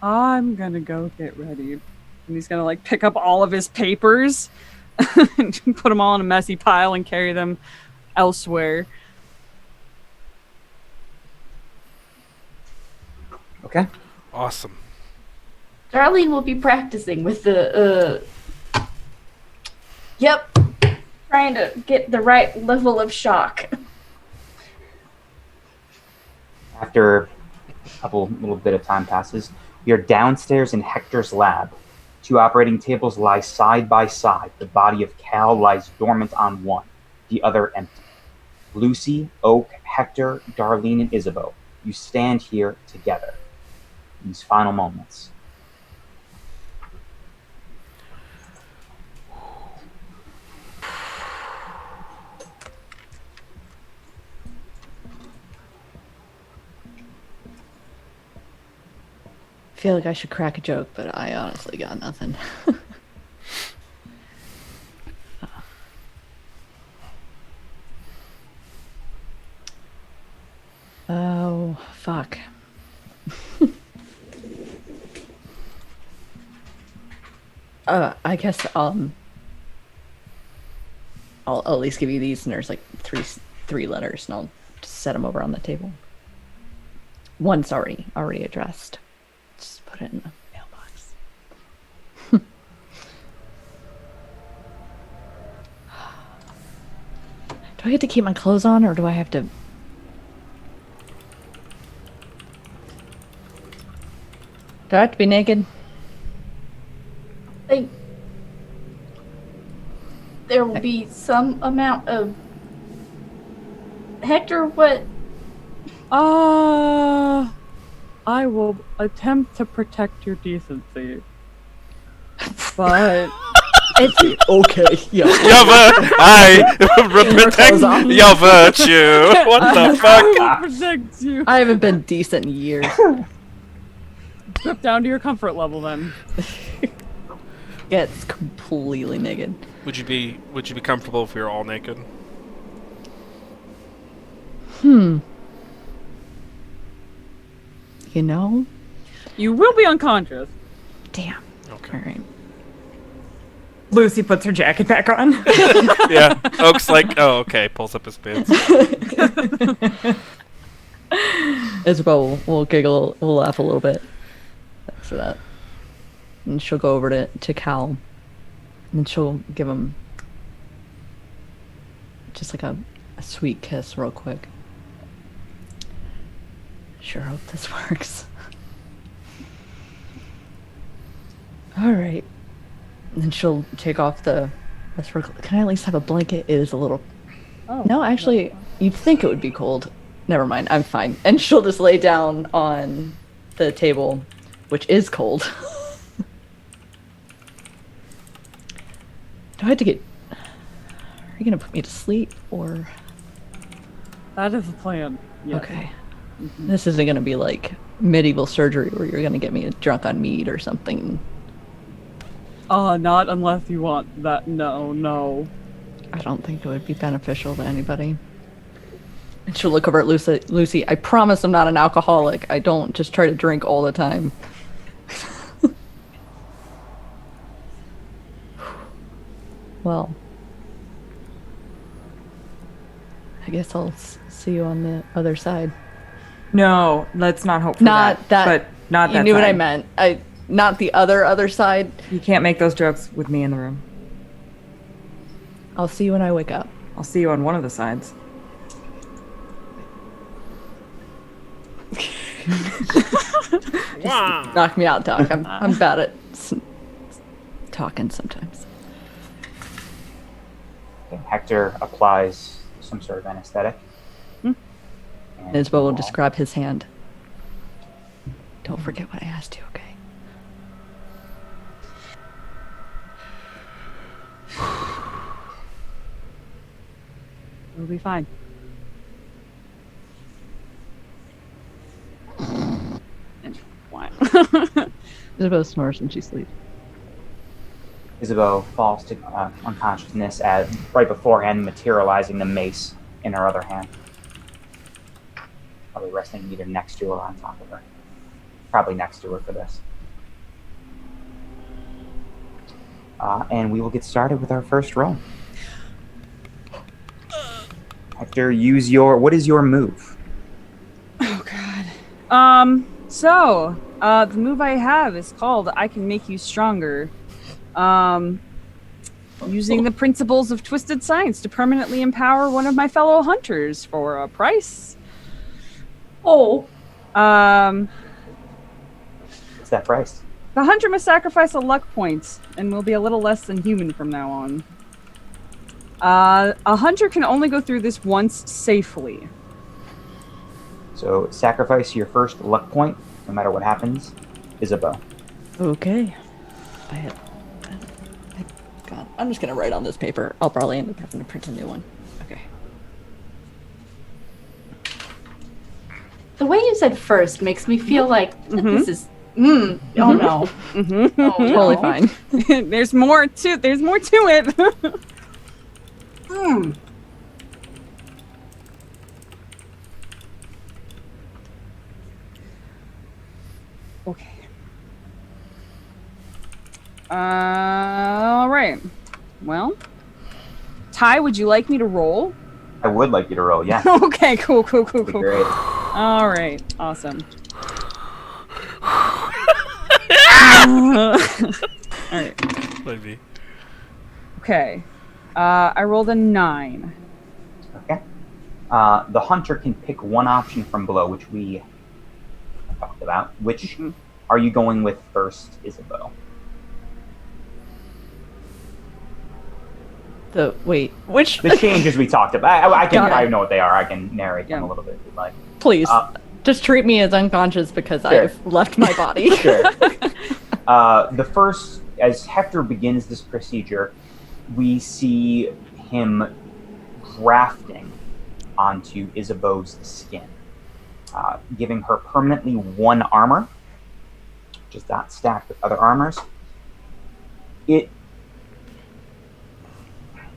I'm gonna go get ready. And he's gonna pick up all of his papers and put them all in a messy pile and carry them elsewhere. Okay. Awesome. Darlene will be practicing with the, trying to get the right level of shock. After A little bit of time passes. You're downstairs in Hector's lab. 2 operating tables lie side by side. The body of Cal lies dormant on one, the other empty. Lucy, Oak, Hector, Darlene, and Isabeau. You stand here together. These final moments. I feel like I should crack a joke, but I honestly got nothing. Oh, fuck. I guess I'll at least give you these, and there's like three letters, and I'll just set them over on the table. One's already addressed. Just put it in the mailbox. Do I get to keep my clothes on, or do I have to? Do I have to be naked? I think there will be some amount of Hector. What? I will attempt to protect your decency. But It's okay. Yeah. I protect your virtue. What the fuck? I will protect you. I haven't been decent in years. Strip down to your comfort level then. Gets completely naked. Would you be comfortable if we were all naked? You know? You will be unconscious. Damn. Okay. All right. Lucy puts her jacket back on. Yeah. Oak's like, oh, okay. Pulls up his pants. Isabel will giggle, will laugh a little bit. Thanks for that. And she'll go over to Cal. And she'll give him just like a sweet kiss real quick. Sure hope this works. Alright. And then she'll take off the... Can I at least have a blanket? It is a little... Oh. No, actually, you'd think it would be cold. Never mind, I'm fine. And she'll just lay down on the table, which is cold. Do I have to get... Are you gonna put me to sleep, or... That is the plan. Yes. Okay. This isn't gonna be like medieval surgery where you're gonna get me drunk on mead or something. Not unless you want that. No. I don't think it would be beneficial to anybody. And she'll look over at Lucy. Lucy, I promise I'm not an alcoholic. I don't just try to drink all the time. Well, I guess I'll see you on the other side. No, let's not hope for Not that. But not that You knew what I side. meant. Not the other side. You can't make those jokes with me in the room. I'll see you when I wake up. I'll see you on one of the sides. Wow. Knock me out, Doc. I'm bad at talking sometimes. Okay, Hector applies some sort of anesthetic. And Isabel will you all- describe his hand. Don't forget what I asked you, okay? It'll be fine. And what? Isabel snores when she sleeps. Isabeau falls to unconsciousness right beforehand, materializing the mace in her other hand. Probably resting either next to her or on top of her. Probably next to her for this. And we will get started with our first roll. Hector, what is your move? Oh god. The move I have is called I Can Make You Stronger. Using the principles of twisted science to permanently empower one of my fellow hunters for a price. Oh, What's that price? The hunter must sacrifice a luck point and will be a little less than human from now on. A hunter can only go through this once safely. So sacrifice your first luck point, no matter what happens, is a bow. Okay. God, I'm just gonna write on this paper. I'll probably end up having to print a new one. Okay. The way you said first makes me feel like that this is. Oh no. Oh, no. Totally fine. There's more to it. Okay. All right. Well, Ty, would you like me to roll? I would like you to roll, yeah. Okay, cool. That'd be great. All right, awesome. All right. Maybe. Okay. I rolled a 9. Okay. The hunter can pick one option from below, which we talked about. Which are you going with first, Isabeau? Which? The changes we talked about. Got it. I know what they are. I can narrate them a little bit if you'd like. Please, just treat me as unconscious because Sure. I've left my body. Sure. The first, as Hector begins this procedure, we see him grafting onto Isabeau's skin, giving her permanently 1 armor, just not stacked with other armors.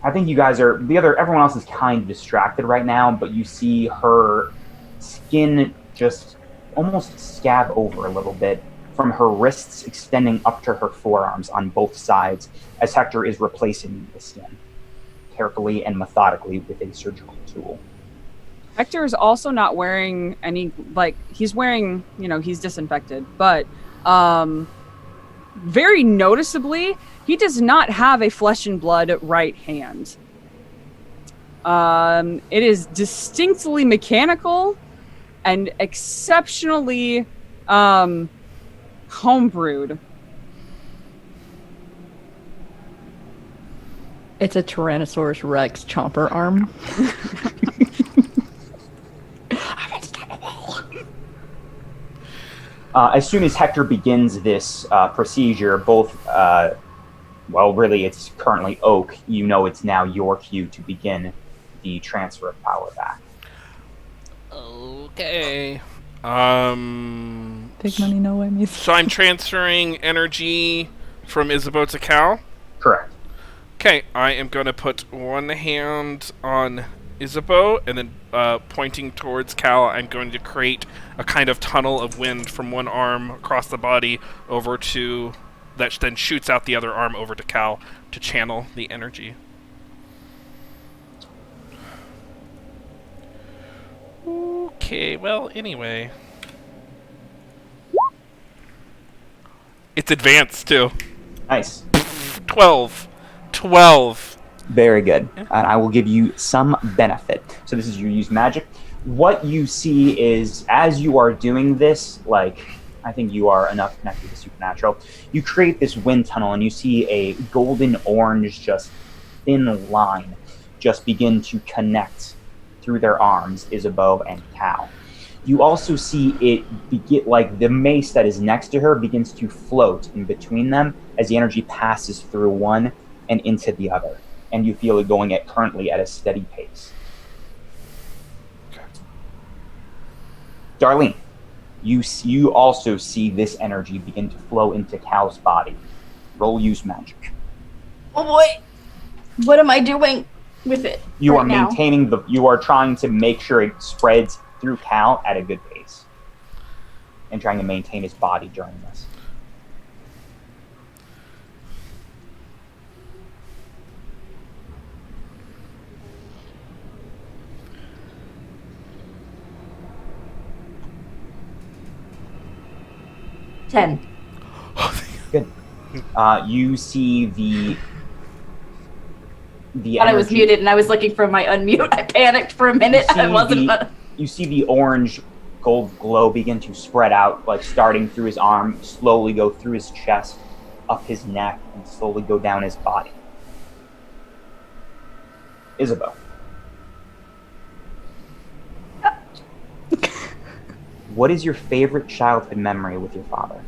I think you guys are, everyone else is kind of distracted right now, but you see her skin just almost scab over a little bit from her wrists extending up to her forearms on both sides as Hector is replacing the skin carefully and methodically with a surgical tool. Hector is also not wearing any, he's wearing, he's disinfected, but very noticeably, he does not have a flesh and blood right hand. It is distinctly mechanical and exceptionally homebrewed. It's a Tyrannosaurus Rex chomper arm. As soon as Hector begins this procedure, both, really it's currently Oak, it's now your cue to begin the transfer of power back. Okay. Big money, no way, me. So I'm transferring energy from Isabeau to Cal? Correct. Okay, I am going to put one hand on Isabeau, and then pointing towards Cal, I'm going to create a kind of tunnel of wind from one arm across the body over to... that then shoots out the other arm over to Cal to channel the energy. Okay, well, anyway. It's advanced, too. Nice. 12. Very good. And I will give you some benefit. So this is you use magic. What you see is, as you are doing this, I think you are enough connected to supernatural, you create this wind tunnel and you see a golden orange, just thin line just begin to connect through their arms, Isabeau and Cal. You also see it begin, the mace that is next to her begins to float in between them as the energy passes through one and into the other. And you feel it going currently at a steady pace. Okay. Darlene, you also see this energy begin to flow into Cal's body. Roll use magic. Oh boy! What am I doing with it? You right are now? maintaining you are trying to make sure it spreads through Cal at a good pace. And trying to maintain his body during this. $10. Good. You see the Thought I was energy- muted and I was looking for my unmute. I panicked for a minute. I wasn't. You see the orange gold glow begin to spread out, like starting through his arm, slowly go through his chest, up his neck, and slowly go down his body. Isabeau. What is your favorite childhood memory with your father?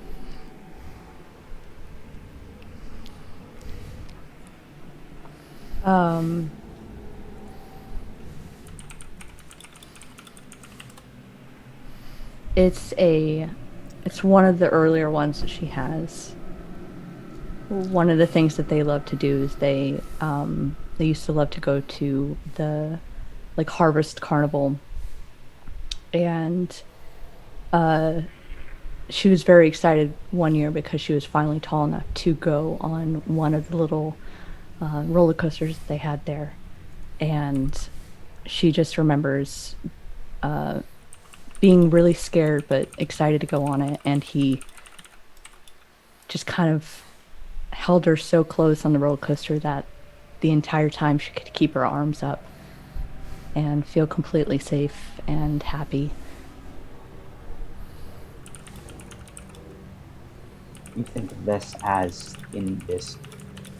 It's one of the earlier ones that she has. One of the things that they love to do is they used to love to go to the like harvest carnival, and she was very excited one year because she was finally tall enough to go on one of the little roller coasters they had there, and she just remembers being really scared but excited to go on it, and he just kind of held her so close on the roller coaster that the entire time she could keep her arms up and feel completely safe and happy. You think of this as in this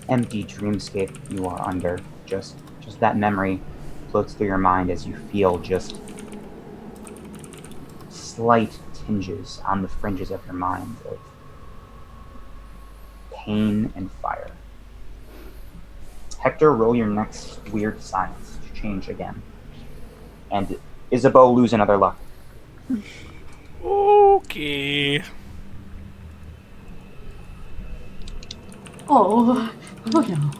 empty dreamscape you are under. Just that memory floats through your mind as you feel just slight tinges on the fringes of your mind of pain and fire. Hector, roll your next weird science to change again. And Isabeau, lose another luck. Okay. Oh no.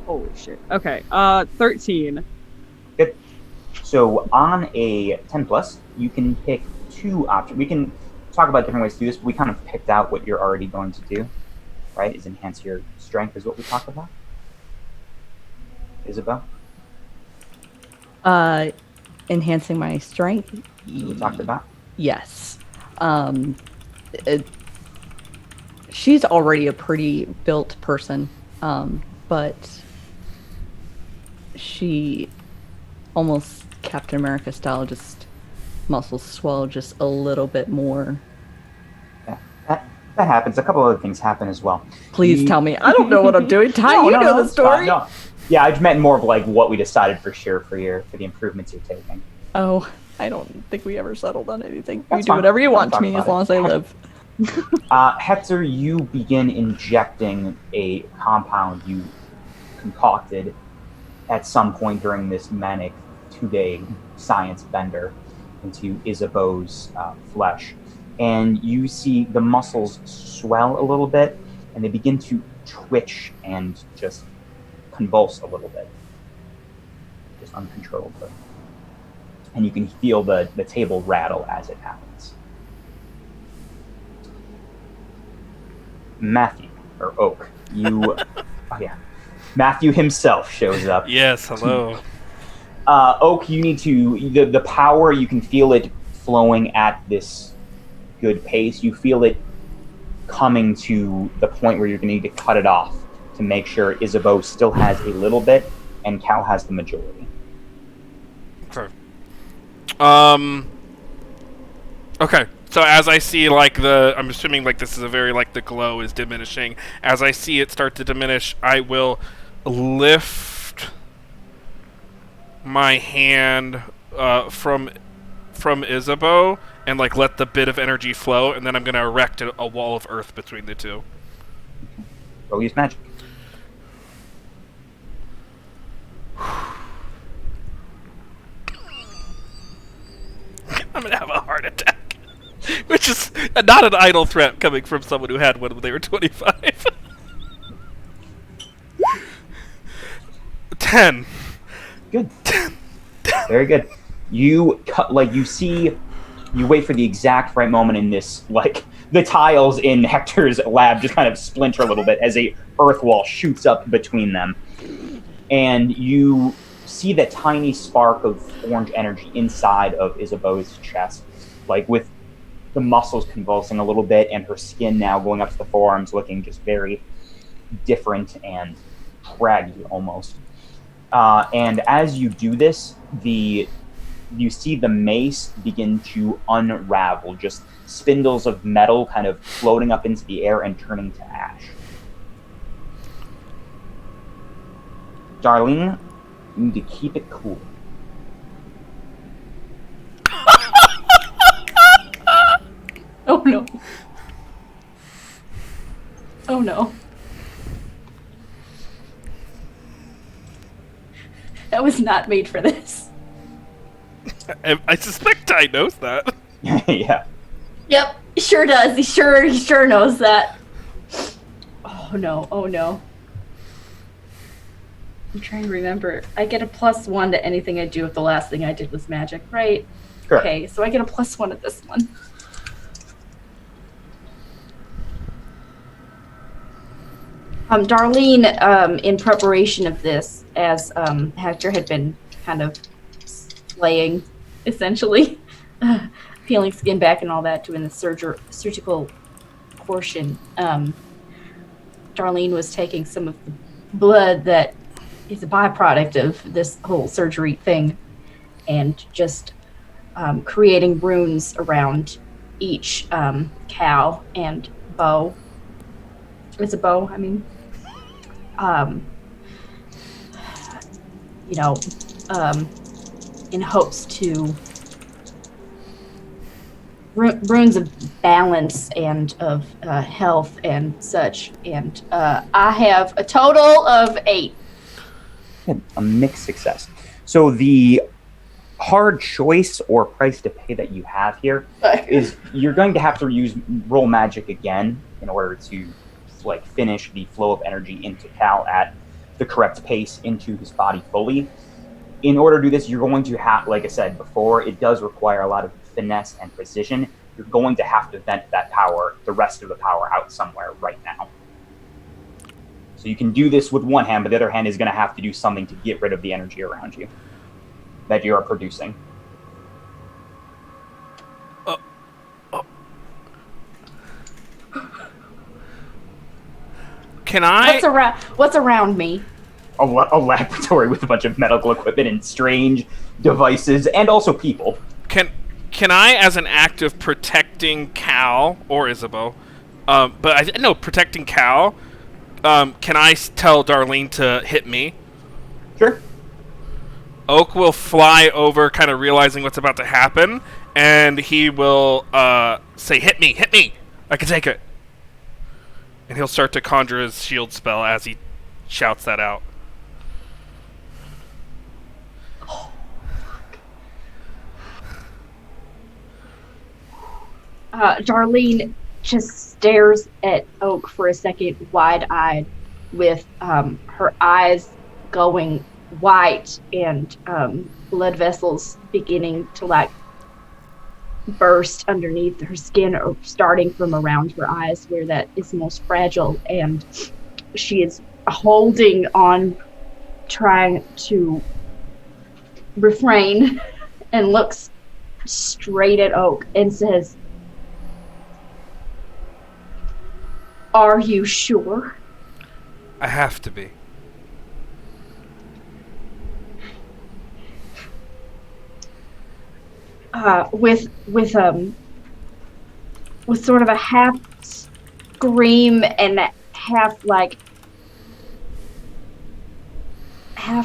Holy shit. Okay. 13. Good. So on a 10 plus, you can pick two options. We can talk about different ways to do this, but we kind of picked out what you're already going to do, right? Is enhance your strength is what we talked about. Isabeau? Enhancing my strength. We talked about. Yes. She's already a pretty built person, but she almost Captain America style, just muscles swell just a little bit more. Yeah, that happens. A couple other things happen as well. Please tell me. I don't know what I'm doing. Ty, No, you know the story. No. Yeah, I just meant more of like what we decided for sure for the improvements you're taking. Oh, I don't think we ever settled on anything. That's you do fine. whatever you Don't want to talk me about as long as I live. Hector, you begin injecting a compound you concocted at some point during this manic 2-day science bender into Isabeau's flesh. And you see the muscles swell a little bit, and they begin to twitch and just convulse a little bit. Just uncontrollably. And you can feel the table rattle as it happens. Matthew, or Oak, you... oh yeah. Matthew himself shows up. Yes, hello. Oak, you need to... The power, you can feel it flowing at this good pace. You feel it coming to the point where you're going to need to cut it off to make sure Isabeau still has a little bit and Cal has the majority. Okay. Okay. So as I see, like, I'm assuming, like, this is a very, like, the glow is diminishing. As I see it start to diminish, I will lift my hand from Isabeau and, like, let the bit of energy flow, and then I'm going to erect a wall of earth between the two. Go use magic. I'm going to have a heart attack. Which is not an idle threat coming from someone who had one when they were 25. 10. Good. Very good. You cut, like, you wait for the exact right moment in this, like, the tiles in Hector's lab just kind of splinter a little bit as a earth wall shoots up between them. And you see that tiny spark of orange energy inside of Isabeau's chest, like with the muscles convulsing a little bit and her skin now going up to the forearms looking just very different and craggy almost. And as you do this, you see the mace begin to unravel, just spindles of metal kind of floating up into the air and turning to ash. Darlene, you need to keep it cool. Oh no. Oh no. That was not made for this. I suspect Ty knows that. Yeah. Yep, he sure does. He sure knows that. Oh no, oh no. I'm trying to remember. I get a +1 to anything I do if the last thing I did was magic, right? Correct. Okay, so I get a +1 at this one. Darlene, in preparation of this, as Hector had been kind of slaying, essentially, peeling skin back and all that, doing the surgical portion, Darlene was taking some of the blood that is a byproduct of this whole surgery thing and just creating runes around each cow and bow. It's a bow, I mean. In hopes to runes of balance and of health and such. And I have a total of 8. A mixed success. So the hard choice or price to pay that you have here is you're going to have to roll magic again in order to finish the flow of energy into Cal at the correct pace into his body fully. In order to do this, you're going to have, like I said before, it does require a lot of finesse and precision. You're going to have to vent that power, the rest of the power, out somewhere right now. So you can do this with one hand, but the other hand is going to have to do something to get rid of the energy around you that you are producing. Can I? What's around me? A laboratory with a bunch of medical equipment and strange devices, and also people. Can I, as an act of protecting Cal or Isabeau, protecting Cal, can I tell Darlene to hit me? Sure. Oak will fly over, kind of realizing what's about to happen, and he will say, "Hit me, hit me! I can take it." And he'll start to conjure his shield spell as he shouts that out. Darlene just stares at Oak for a second, wide-eyed, with her eyes going white and blood vessels beginning to burst underneath her skin, or starting from around her eyes where that is most fragile, and she is holding on, trying to refrain, and looks straight at Oak and says, "Are you sure?" I have to be. With sort of a half scream and half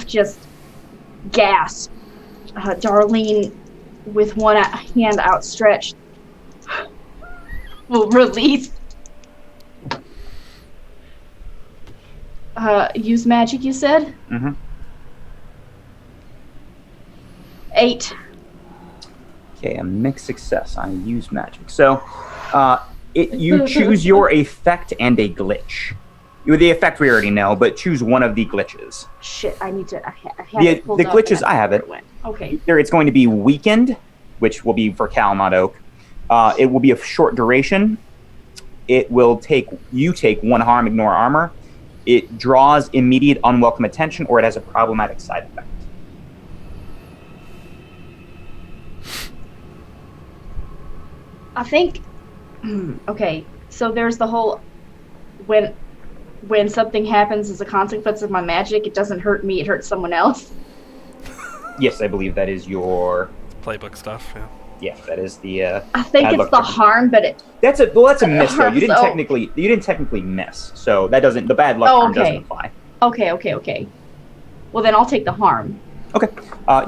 just gasp, Darlene, with one hand outstretched, will release. Use magic, you said? Mm-hmm. 8. Okay, a mixed success on use magic. So, you choose your effect and a glitch. The effect we already know, but choose one of the glitches. Shit, I need to. The glitches, I have it. Okay. It's going to be weakened, which will be for Cal, not Oak. It will be of short duration. It will take 1 harm, ignore armor. It draws immediate unwelcome attention, or it has a problematic side effect. I think. Okay, so there's the whole when when something happens as a consequence of my magic, it doesn't hurt me, it hurts someone else? Yes, I believe that is your... Playbook stuff, yeah. Yeah, that is the... I think bad it's luck the check. harm, but it... That's a miss though. You didn't So- technically miss, so that doesn't... The bad luck Oh, harm okay. doesn't apply. Okay. Well, then I'll take the harm. Okay.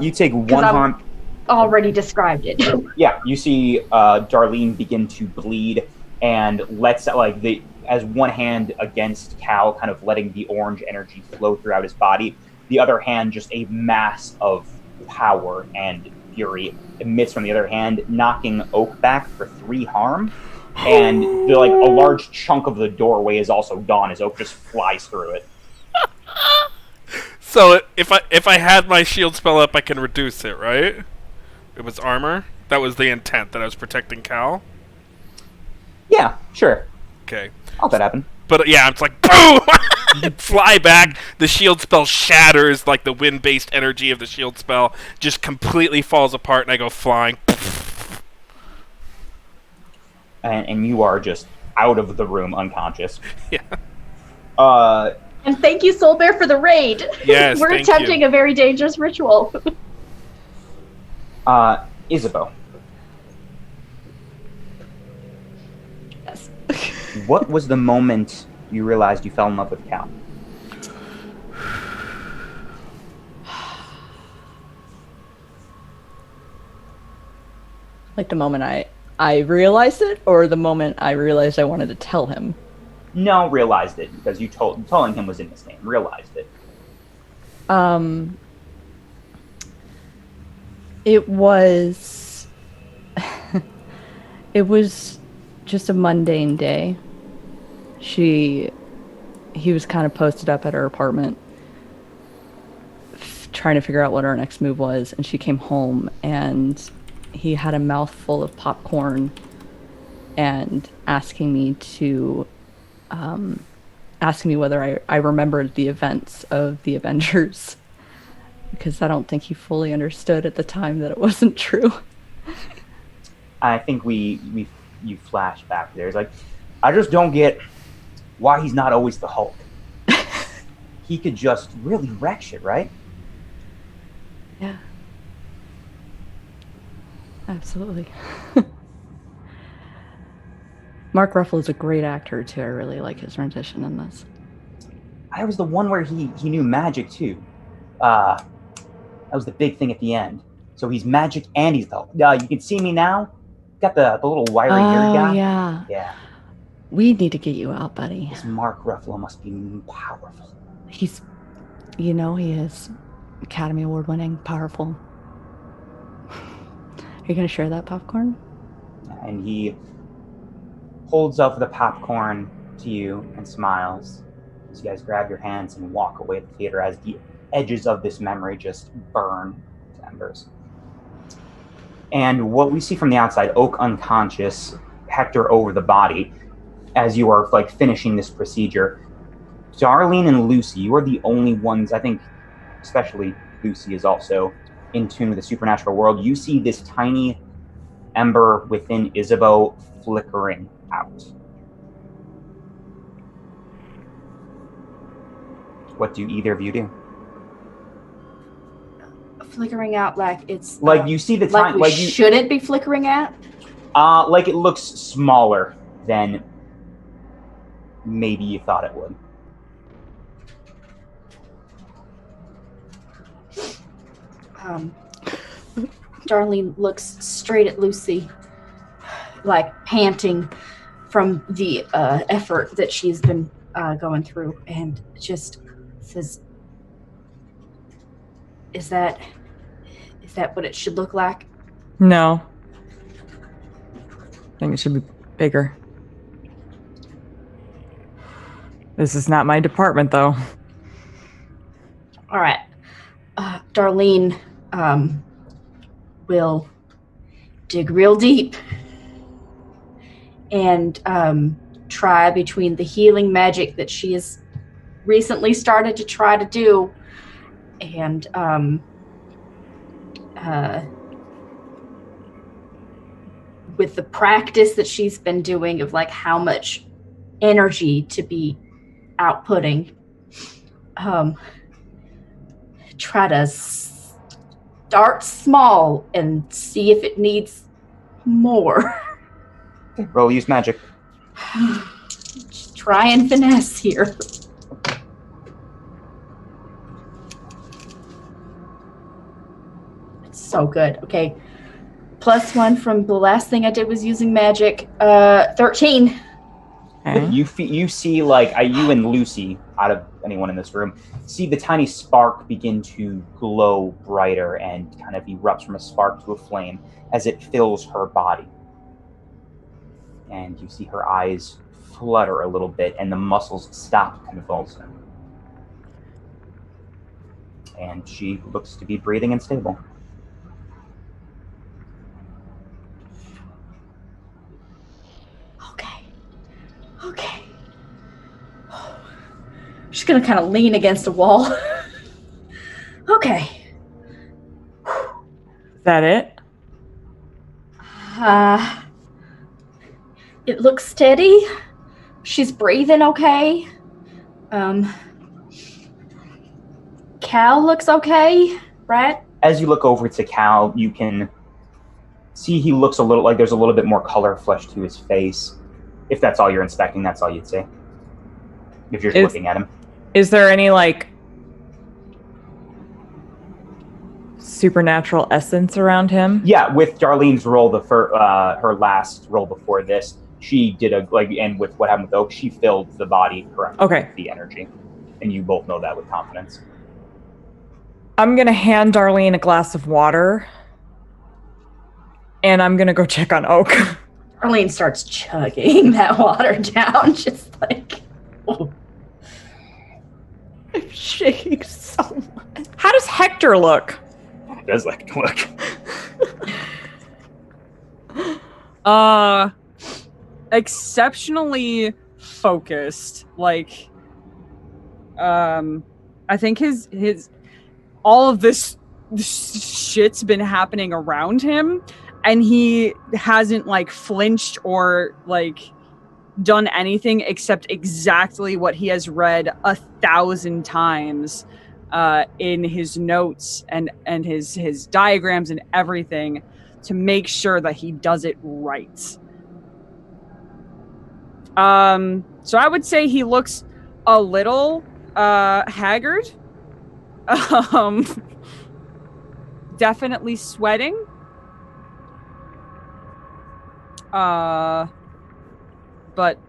You take one I'm- harm. Already described it. Yeah, you see Darlene begin to bleed and lets as one hand against Cal, kind of letting the orange energy flow throughout his body. The other hand, just a mass of power and fury emits from the other hand, knocking Oak back for 3 harm. And a large chunk of the doorway is also gone as Oak just flies through it. So if I had my shield spell up, I can reduce it, right? It was armor. That was the intent, that I was protecting Cal. Yeah, sure. Okay. I'll let that happen. But yeah, it's like boom, fly back. The shield spell shatters, like the wind-based energy of the shield spell just completely falls apart, and I go flying. And you are just out of the room, unconscious. Yeah. And thank you, Soul Bear, for the raid. Yes, We're thank attempting you. a very dangerous ritual. Isabeau, Yes. what was the moment you realized you fell in love with Cal? Like the moment I realized it, or the moment I realized I wanted to tell him? No, realized it, because telling him was in his name. Realized it. It was it was just a mundane day. He was kind of posted up at her apartment trying to figure out what our next move was, and she came home and he had a mouthful of popcorn and asking me whether I remembered the events of the Avengers, because I don't think he fully understood at the time that it wasn't true. I think you flash back there. It's like, I just don't get why he's not always the Hulk. He could just really wreck shit, right? Yeah. Absolutely. Mark Ruffalo is a great actor too. I really like his rendition in this. I was the one where he knew magic too. That was the big thing at the end. So he's magic and he's the Hulk. You can see me now. Got the little wiry ear guy. Yeah. Yeah. We need to get you out, buddy. This Mark Ruffalo must be powerful. He is Academy Award winning, powerful. Are you gonna share that popcorn? And he holds up the popcorn to you and smiles as you guys grab your hands and walk away the theater as the edges of this memory just burn to embers. And what we see from the outside, Oak unconscious, Hector over the body, as you are finishing this procedure. Darlene and Lucy, you are the only ones, I think, especially Lucy is also in tune with the supernatural world. You see this tiny ember within Isabeau flickering out. What do either of you do? Flickering out like it's... You see the like time... we shouldn't be flickering at? It looks smaller than maybe you thought it would. Darlene looks straight at Lucy, panting from the effort that she's been going through, and just says, Is that what it should look like? No. I think it should be bigger. This is not my department, though. All right. Darlene will dig real deep and try between the healing magic that she has recently started to try to do and with the practice that she's been doing of how much energy to be outputting. Try to start small and see if it needs more. Roll use magic. Just try and finesse here. It's so good. Okay. +1 from the last thing I did was using magic. 13. Okay. You see, like, you and Lucy, out of anyone in this room, see the tiny spark begin to glow brighter and kind of erupts from a spark to a flame as it fills her body. And you see her eyes flutter a little bit and the muscles stop convulsing. And she looks to be breathing and stable. Okay. She's gonna kind of lean against a wall. Okay. Is that it? It looks steady. She's breathing okay. Cal looks okay, right? As you look over to Cal, you can see he looks a little like there's a little bit more color flesh to his face. If that's all you're inspecting, that's all you'd see. If you're just looking at him. Is there any, like, supernatural essence around him? Yeah, with Darlene's roll, her last roll before this, she did and with what happened with Oak, she filled the body correctly with the energy. And you both know that with confidence. I'm going to hand Darlene a glass of water, and I'm going to go check on Oak. Darlene starts chugging that water down, just like, oh. I'm shaking so much. How does Hector look? It does like to look. Exceptionally focused. Like, I think his all of this shit's been happening around him, and he hasn't, like, flinched or, like, done anything except exactly what he has read 1,000 times in his notes and his diagrams and everything to make sure that he does it right. So I would say he looks a little haggard. Definitely sweating. But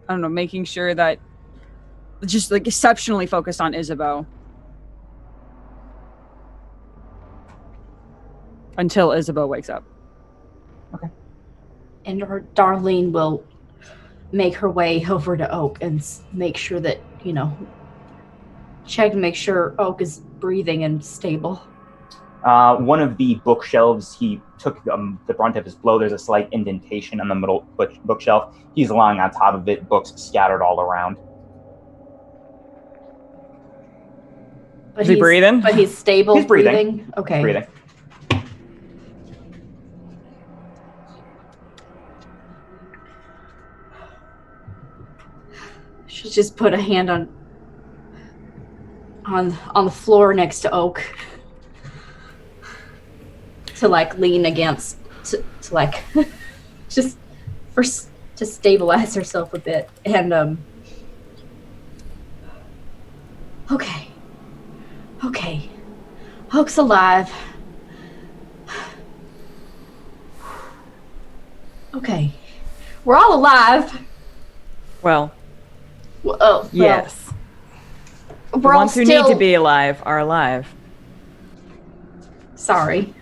I don't know, making sure that just, like, exceptionally focused on Isabeau. Until Isabeau wakes up. Okay. And Darlene will make her way over to Oak and make sure that, check to make sure Oak is breathing and stable. One of the bookshelves, he took the brunt of his blow. There's a slight indentation on the middle bookshelf. He's lying on top of it, books scattered all around. But Is he breathing? But he's stable. He's breathing. Okay. Breathing. She'll just put a hand on the floor next to Oak to, like, lean against to like just to stabilize herself a bit. And okay, Oak's alive. Okay, we're all alive. Well, well, yes. We're The all ones who still... need to be alive are alive. Sorry.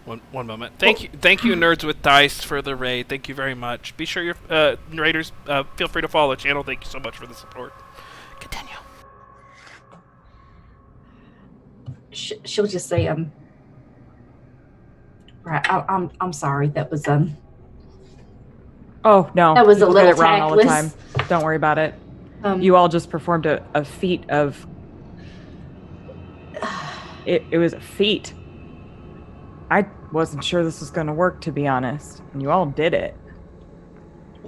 One moment. Thank you, Nerds with Dice, for the raid. Thank you very much. Be sure your raiders feel free to follow the channel. Thank you so much for the support. Continue. She'll just say, right, I'm sorry. That was Oh no, that was a people little get it wrong all the time. tactless. Don't worry about it. You all just performed a feat of. It was a feat. I wasn't sure this was going to work, to be honest, and you all did it.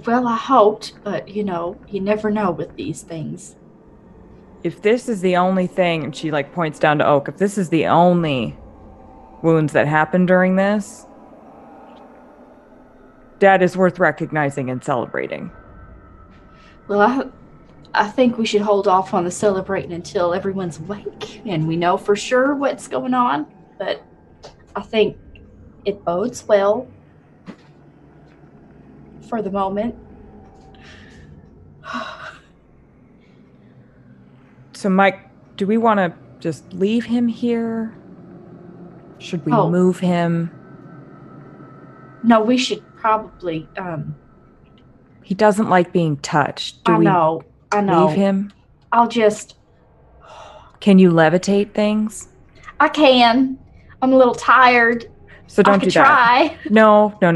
Well, I hoped, but you never know with these things. If this is the only thing, and she like points down to Oak, if this is the only wounds that happened during this, that is worth recognizing and celebrating. Well, I think we should hold off on the celebrating until everyone's awake and we know for sure what's going on. But I think it bodes well for the moment. So, Mike, do we want to just leave him here? Should we Oh. move him? No, we should probably. He doesn't like being touched. Do I we know. leave him? I'll just. Can you levitate things? I can. I'm a little tired. So don't I do could that. try. No, don't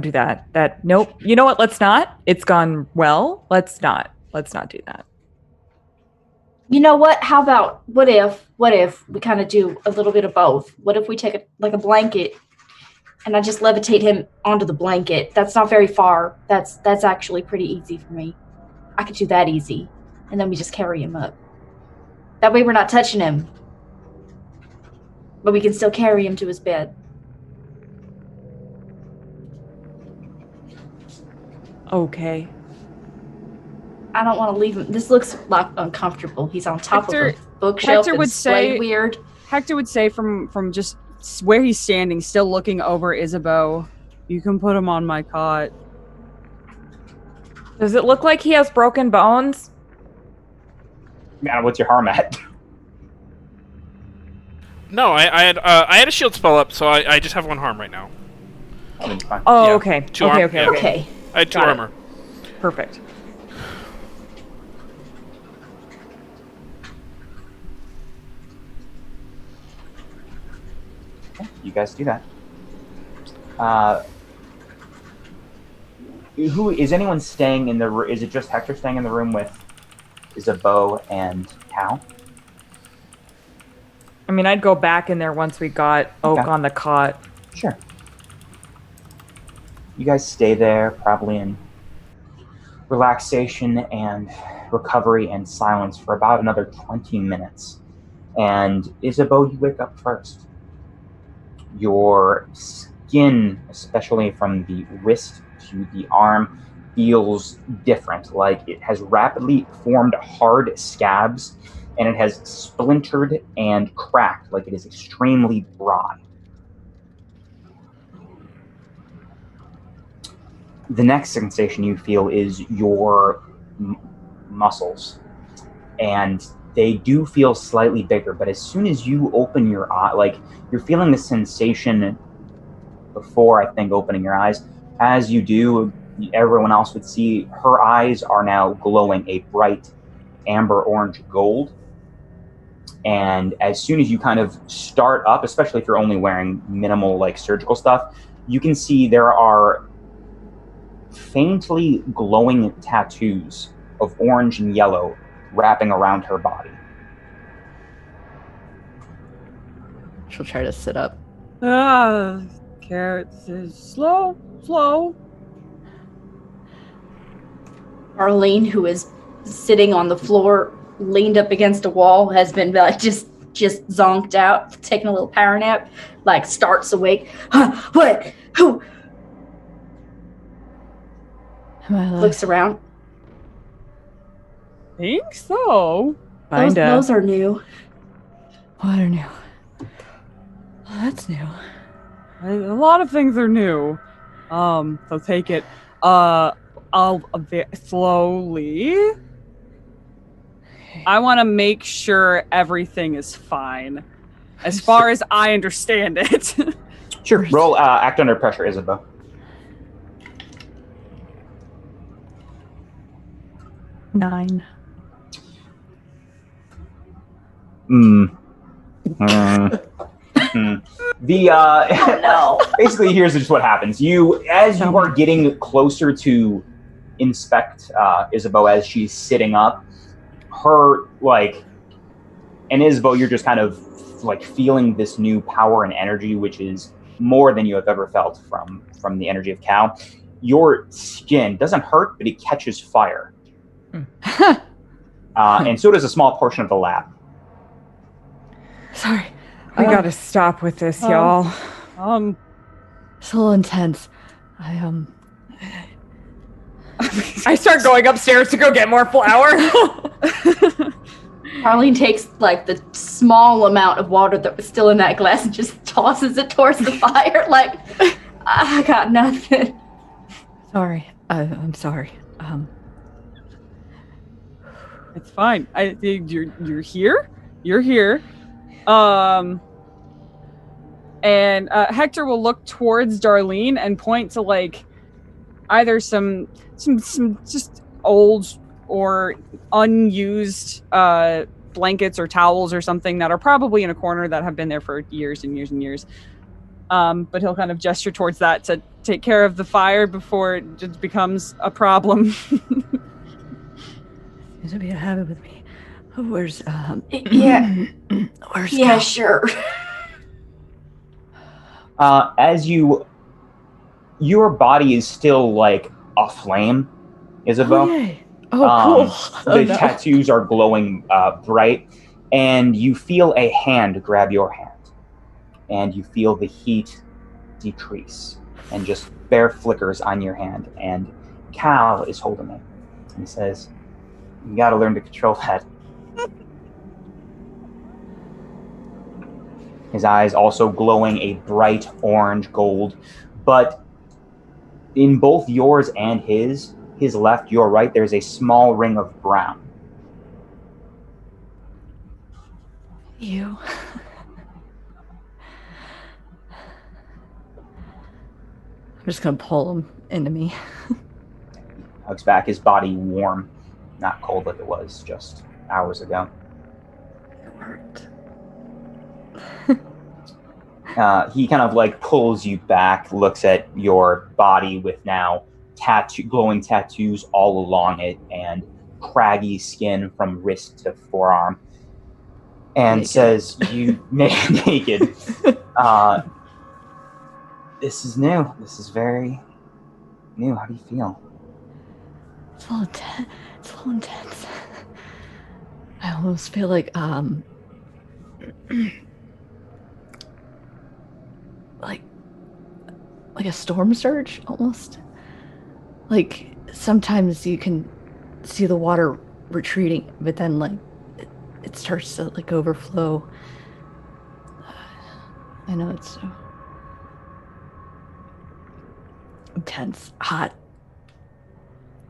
do that. Nope. You know what? Let's not. It's gone well. Let's not do that. You know what? How about what if we kind of do a little bit of both? What if we take a blanket and I just levitate him onto the blanket? That's not very far. That's actually pretty easy for me. I could do that easy. And then we just carry him up. That way we're not touching him. But we can still carry him to his bed. Okay. I don't want to leave him. This looks like uncomfortable. He's on top Hector- of a bookshelf Hector and would displayed say- weird. Hector would say from just where he's standing, still looking over Isabeau, "You can put him on my cot." Does it look like he has broken bones? Man, what's your harm at? No, I had a shield spell up, so I just have 1 harm right now. Oh, then you're fine. Oh, Yeah. okay. 2 arm- Okay. yeah. Okay. I had 2 Got it. armor. Perfect. You guys do that. Who is anyone staying in the room? Is it just Hector staying in the room with Isabeau and Cal? I mean, I'd go back in there once we got Oak Okay. on the cot. Sure. You guys stay there, probably in relaxation and recovery and silence for about another 20 minutes. And Isabeau, you wake up first. Your skin, especially from the wrist to the arm, feels different. Like it has rapidly formed hard scabs, and it has splintered and cracked, like it is extremely dry. The next sensation you feel is your muscles, and they do feel slightly bigger, but as soon as you open your eye, like you're feeling the sensation before, I think, opening your eyes. As you do, everyone else would see her eyes are now glowing a bright amber orange gold. And as soon as you kind of start up, especially if you're only wearing minimal like surgical stuff, you can see there are faintly glowing tattoos of orange and yellow wrapping around her body. She'll try to sit up. Carrots is slow. Arlene, who is sitting on the floor, leaned up against a wall, has been like just zonked out, taking a little power nap, like starts awake. What? Who? Am I alive? Looks around. Think so. Those are new. What are new? Oh, that's new. A lot of things are new. So take it slowly. I want to make sure everything is fine, as far as I understand it. Sure. Roll act under pressure, Isabeau. Nine. The No. basically here's just what happens. As you are getting closer to inspect Isabeau as she's sitting up, her and Isabeau, you're just kind of like feeling this new power and energy, which is more than you have ever felt from the energy of Cal. your skin doesn't hurt, but it catches fire. And so does a small portion of the lab. Sorry. We gotta stop with this, y'all. It's a little intense. I start going upstairs to go get more flour. Arlene takes like the small amount of water that was still in that glass and just tosses it towards the fire. Like, I got nothing. Sorry. I'm sorry. It's fine. You're here. You're here. And Hector will look towards Darlene and point to like either some just old or unused blankets or towels or something that are probably in a corner that have been there for years and years and years. But he'll kind of gesture towards that to take care of the fire before it just becomes a problem. Seems to be a habit with me. Where's Yeah. where's Yeah, Cal? sure. As your body is still like aflame, Isabel. Oh, yay. Oh, cool. The tattoos are glowing bright, and you feel a hand grab your hand, and you feel the heat decrease, and just bare flickers on your hand. And Cal is holding it. He says, "You got to learn to control that." His eyes also glowing a bright orange gold, but in both yours and his left, your right, there's a small ring of brown. You. I'm just gonna pull him into me. Hugs back, his body warm, not cold like it was just hours ago. It worked. He kind of like pulls you back, looks at your body with now glowing tattoos all along it, and craggy skin from wrist to forearm, and Naked. says, "You naked. This is new. This is very new. How do you feel?" It's a little intense. I almost feel like like a storm surge almost. Like sometimes you can see the water retreating, but then like it starts to like overflow. I know it's so intense, hot,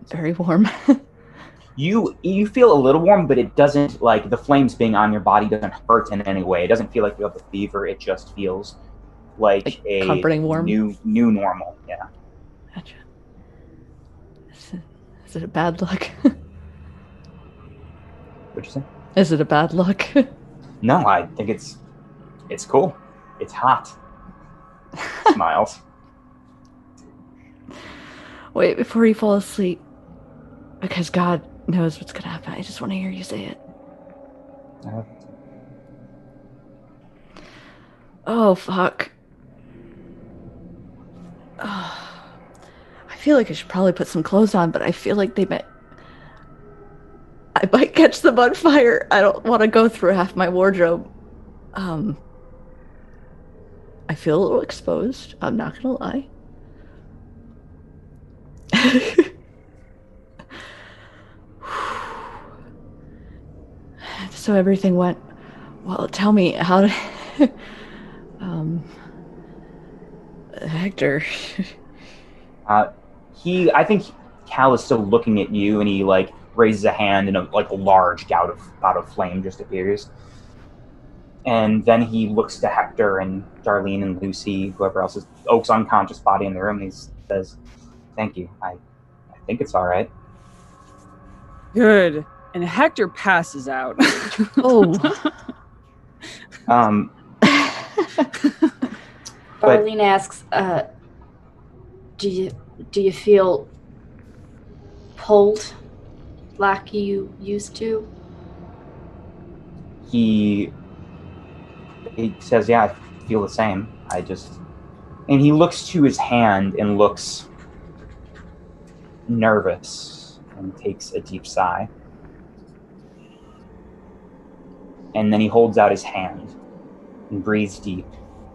very warm. You feel a little warm, but it doesn't, like, the flames being on your body doesn't hurt in any way. It doesn't feel like you have a fever. It just feels like a comforting warm. new normal. Yeah. Gotcha. Is it a bad look? What'd you say? Is it a bad look? No, I think it's cool. It's hot. Smiles. Wait, before you fall asleep, because God knows what's gonna happen, I just want to hear you say it. Oh, fuck. Oh, I feel like I should probably put some clothes on, but I feel like I might catch them on fire. I don't want to go through half my wardrobe. I feel a little exposed. I'm not gonna lie. So everything went well. Tell me, how did Hector? I think Cal is still looking at you, and he like raises a hand, and a large gout of flame just appears. And then he looks to Hector and Darlene and Lucy, whoever else is Oak's unconscious body in the room, and he says, "Thank you. I think it's all right." Good. And Hector passes out. Oh. Darlene asks, do you feel pulled like you used to? He says, "Yeah, I feel the same. And he looks to his hand and looks nervous and takes a deep sigh. And then he holds out his hand and breathes deep,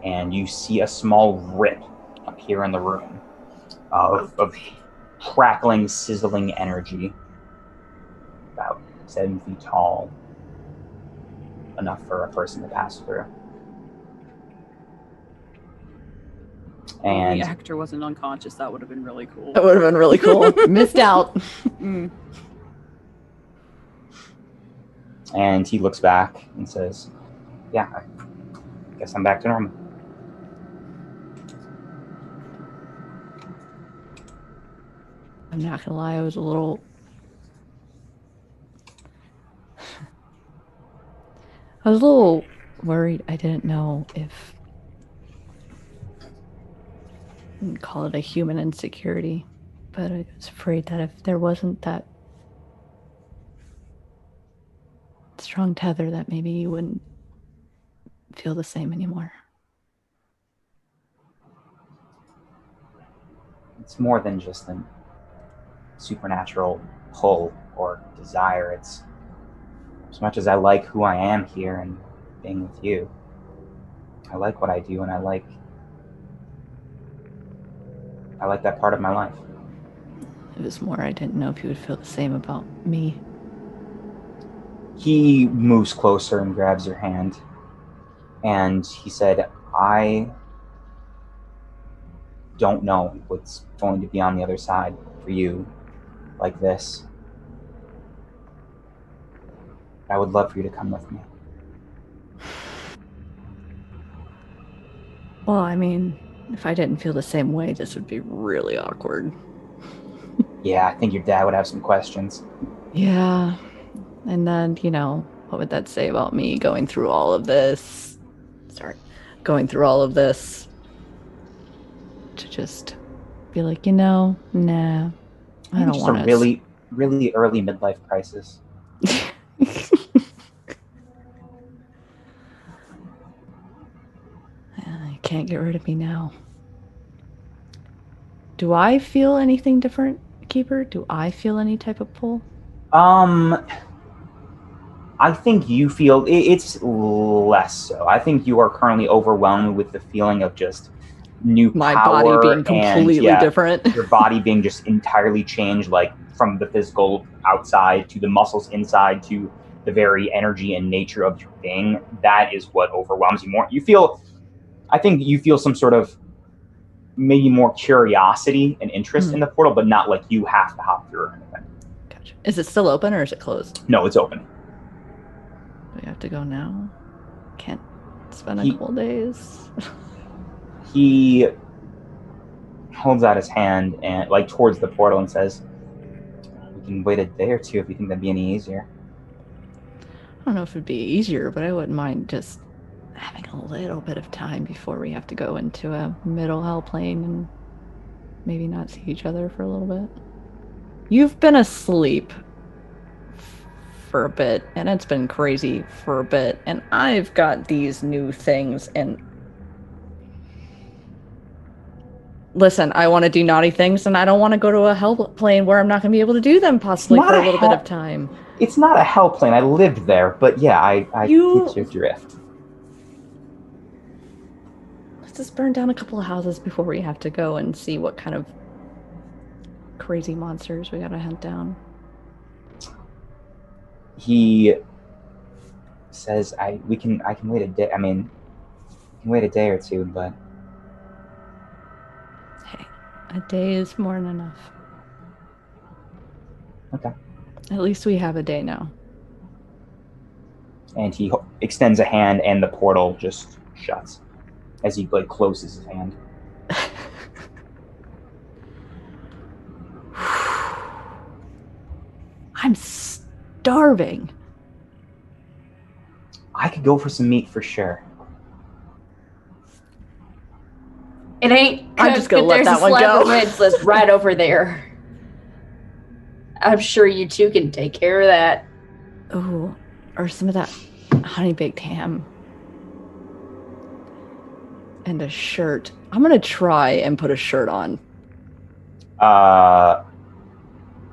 and you see a small rip appear in the room of crackling, sizzling energy, about 7 feet tall, enough for a person to pass through. And the actor wasn't unconscious. That would have been really cool. That would have been really cool. Missed out. Mm. And he looks back and says, yeah, I guess I'm back to normal. I'm not gonna lie, I was a little worried. I didn't know if I'd call it a human insecurity, but I was afraid that if there wasn't that strong tether, that maybe you wouldn't feel the same anymore. It's more than just a supernatural pull or desire. It's as much as I like who I am here and being with you. I like what I do, and I like that part of my life. It was more, I didn't know if you would feel the same about me. He moves closer and grabs your hand, and he said, I don't know what's going to be on the other side for you like this. I would love for you to come with me. Well, I mean, if I didn't feel the same way, this would be really awkward. Yeah, I think your dad would have some questions. Yeah. And then, what would that say about me going through all of this? To just be like, nah, I don't Just want a to. really, really early midlife crisis. You can't get rid of me now. Do I feel anything different, Keeper? Do I feel any type of pull? I think you feel it's less so. I think you are currently overwhelmed with the feeling of just new My power body being completely different. Your body being just entirely changed, like from the physical outside to the muscles inside to the very energy and nature of your being. That is what overwhelms you more. I think you feel some sort of maybe more curiosity and interest in the portal, but not like you have to hop through or anything. Gotcha. Is it still open or is it closed? No, it's open. Do we have to go now? Can't spend a couple days. He holds out his hand and towards the portal and says, we can wait a day or two if you think that'd be any easier. I don't know if it'd be easier, but I wouldn't mind just having a little bit of time before we have to go into a middle hell plane and maybe not see each other for a little bit. You've been asleep for a bit, and it's been crazy for a bit, and I've got these new things, and listen, I want to do naughty things, and I don't want to go to a hell plane where I'm not going to be able to do them possibly for a little bit of time. It's not a hell plane. I lived there, but yeah, I get your drift. Let's just burn down a couple of houses before we have to go and see what kind of crazy monsters we gotta hunt down. He says, I can wait a day. I mean, I can wait a day or two, but hey, a day is more than enough. Okay. At least we have a day now. And he extends a hand, and the portal just shuts as he closes his hand. I'm starving. I could go for some meat for sure. It ain't cooked, I'm just gonna let that one There's a slab go. of ribs that's right over there. I'm sure you two can take care of that. Oh, or some of that honey baked ham. And a shirt. I'm gonna try and put a shirt on.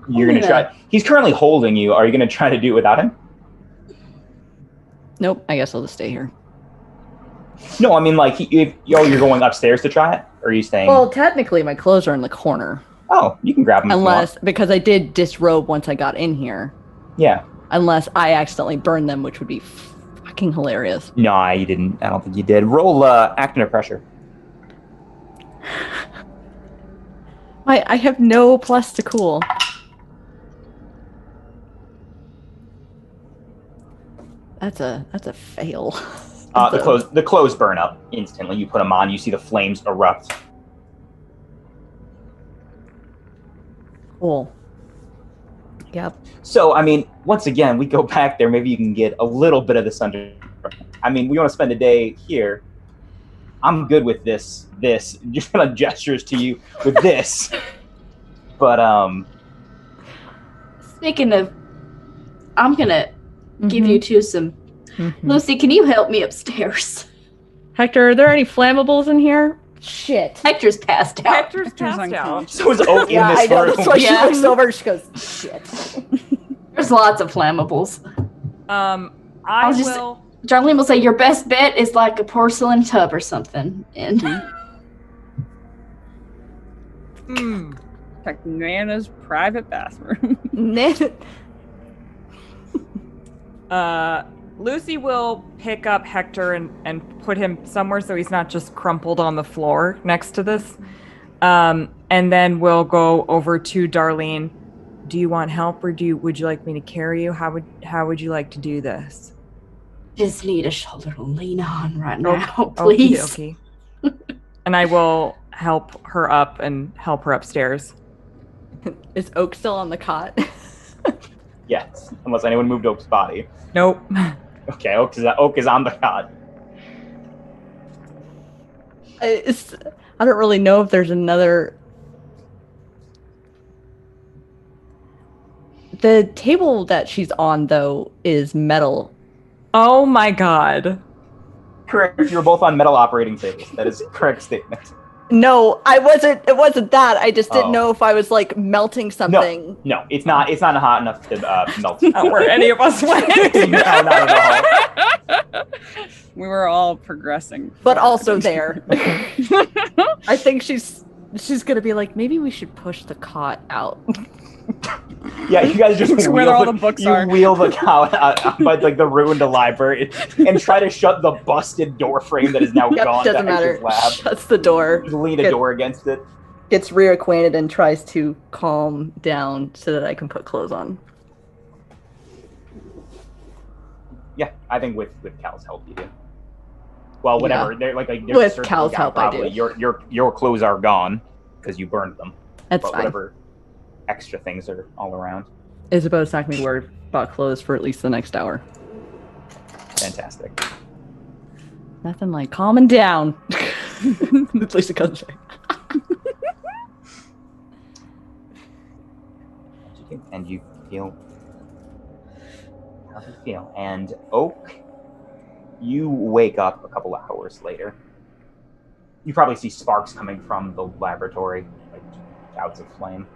You're gonna try. He's currently holding you. Are you gonna try to do it without him? Nope. I guess I'll just stay here. No, I mean like you're going upstairs to try it, or are you staying? Well, technically, my clothes are in the corner. Oh, you can grab them. Unless, because I did disrobe once I got in here. Yeah. Unless I accidentally burned them, which would be fucking hilarious. No, you didn't. I don't think you did. Roll act under pressure. I have no plus to cool. That's a fail. The clothes burn up instantly. You put them on. You see the flames erupt. Cool. Yep. So, I mean, once again, we go back there. Maybe you can get a little bit of this under. I mean, we want to spend a day here. I'm good with this. Just kind of gestures to you with this. But Speaking of, I'm gonna give you two some. Lucy, can you help me upstairs? Hector, are there any flammables in here? Shit. Hector's passed out. Hector's passed out. so is Oak in I this know. room. That's why she Yeah. looks over. She goes, "Shit." There's lots of flammables. I was just- will. Darlene will say your best bet is like a porcelain tub or something. And Check Nana's private bathroom. Lucy will pick up Hector and put him somewhere so he's not just crumpled on the floor next to this. And then we'll go over to Darlene. Do you want help, or would you like me to carry you? How would you like to do this? just need a shoulder to lean on right now, please. Okay. And I will help her up and help her upstairs. Is Oak still on the cot? Yes, unless anyone moved Oak's body. Nope. Okay, Oak is on the cot. I don't really know if there's another. The table that she's on, though, is metal. Oh my god. Correct. You're both on metal operating tables. That is a correct statement. No, I wasn't. It wasn't that. I just didn't Oh. know if I was like melting something. No, it's not. It's not hot enough to melt. Not where any of us went. No, not at all. We were all progressing. But also there. I think she's gonna be like, maybe we should push the cot out. Yeah, you guys just Where wheel all the books you are. wheel the cow out by like the ruined library and try to shut the busted door frame that is now Yep, gone doesn't to matter. Hector's lab. Shuts the door. Just lean a Good. door against it. Gets reacquainted and tries to calm down so that I can put clothes on. Yeah, I think with Cal's help you do. Well, whatever. Yeah. They're like there's With certain Cal's things help, I probably do. your clothes are gone because you burned them. That's But fine. whatever extra things are all around. Isabeau's not gonna be worried about clothes for at least the next hour. Fantastic. Nothing like calming down. At least it comes back. And you feel how do you feel? And Oak, you wake up a couple hours later. You probably see sparks coming from the laboratory, like clouds of flame.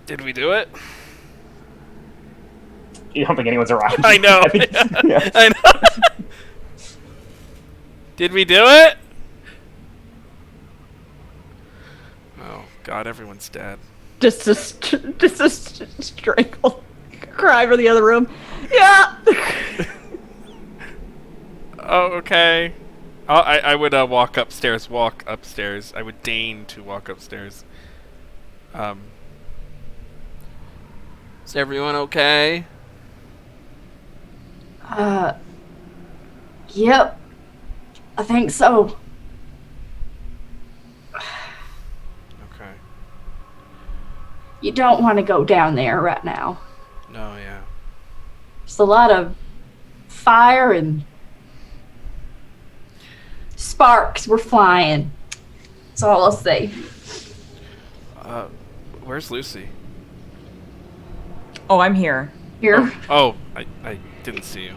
Did we do it? You don't think anyone's around? I know. Yeah. I know. Did we do it? Oh God, everyone's dead. Just a strangle cry for the other room. Yeah. Oh, okay. I would walk upstairs. I would deign to walk upstairs. Is everyone okay? Yep. I think so. Okay. You don't want to go down there right now. No, yeah. There's a lot of fire and sparks were flying. That's all I'll say. Where's Lucy? Oh, I'm here. Here. Oh, I didn't see you.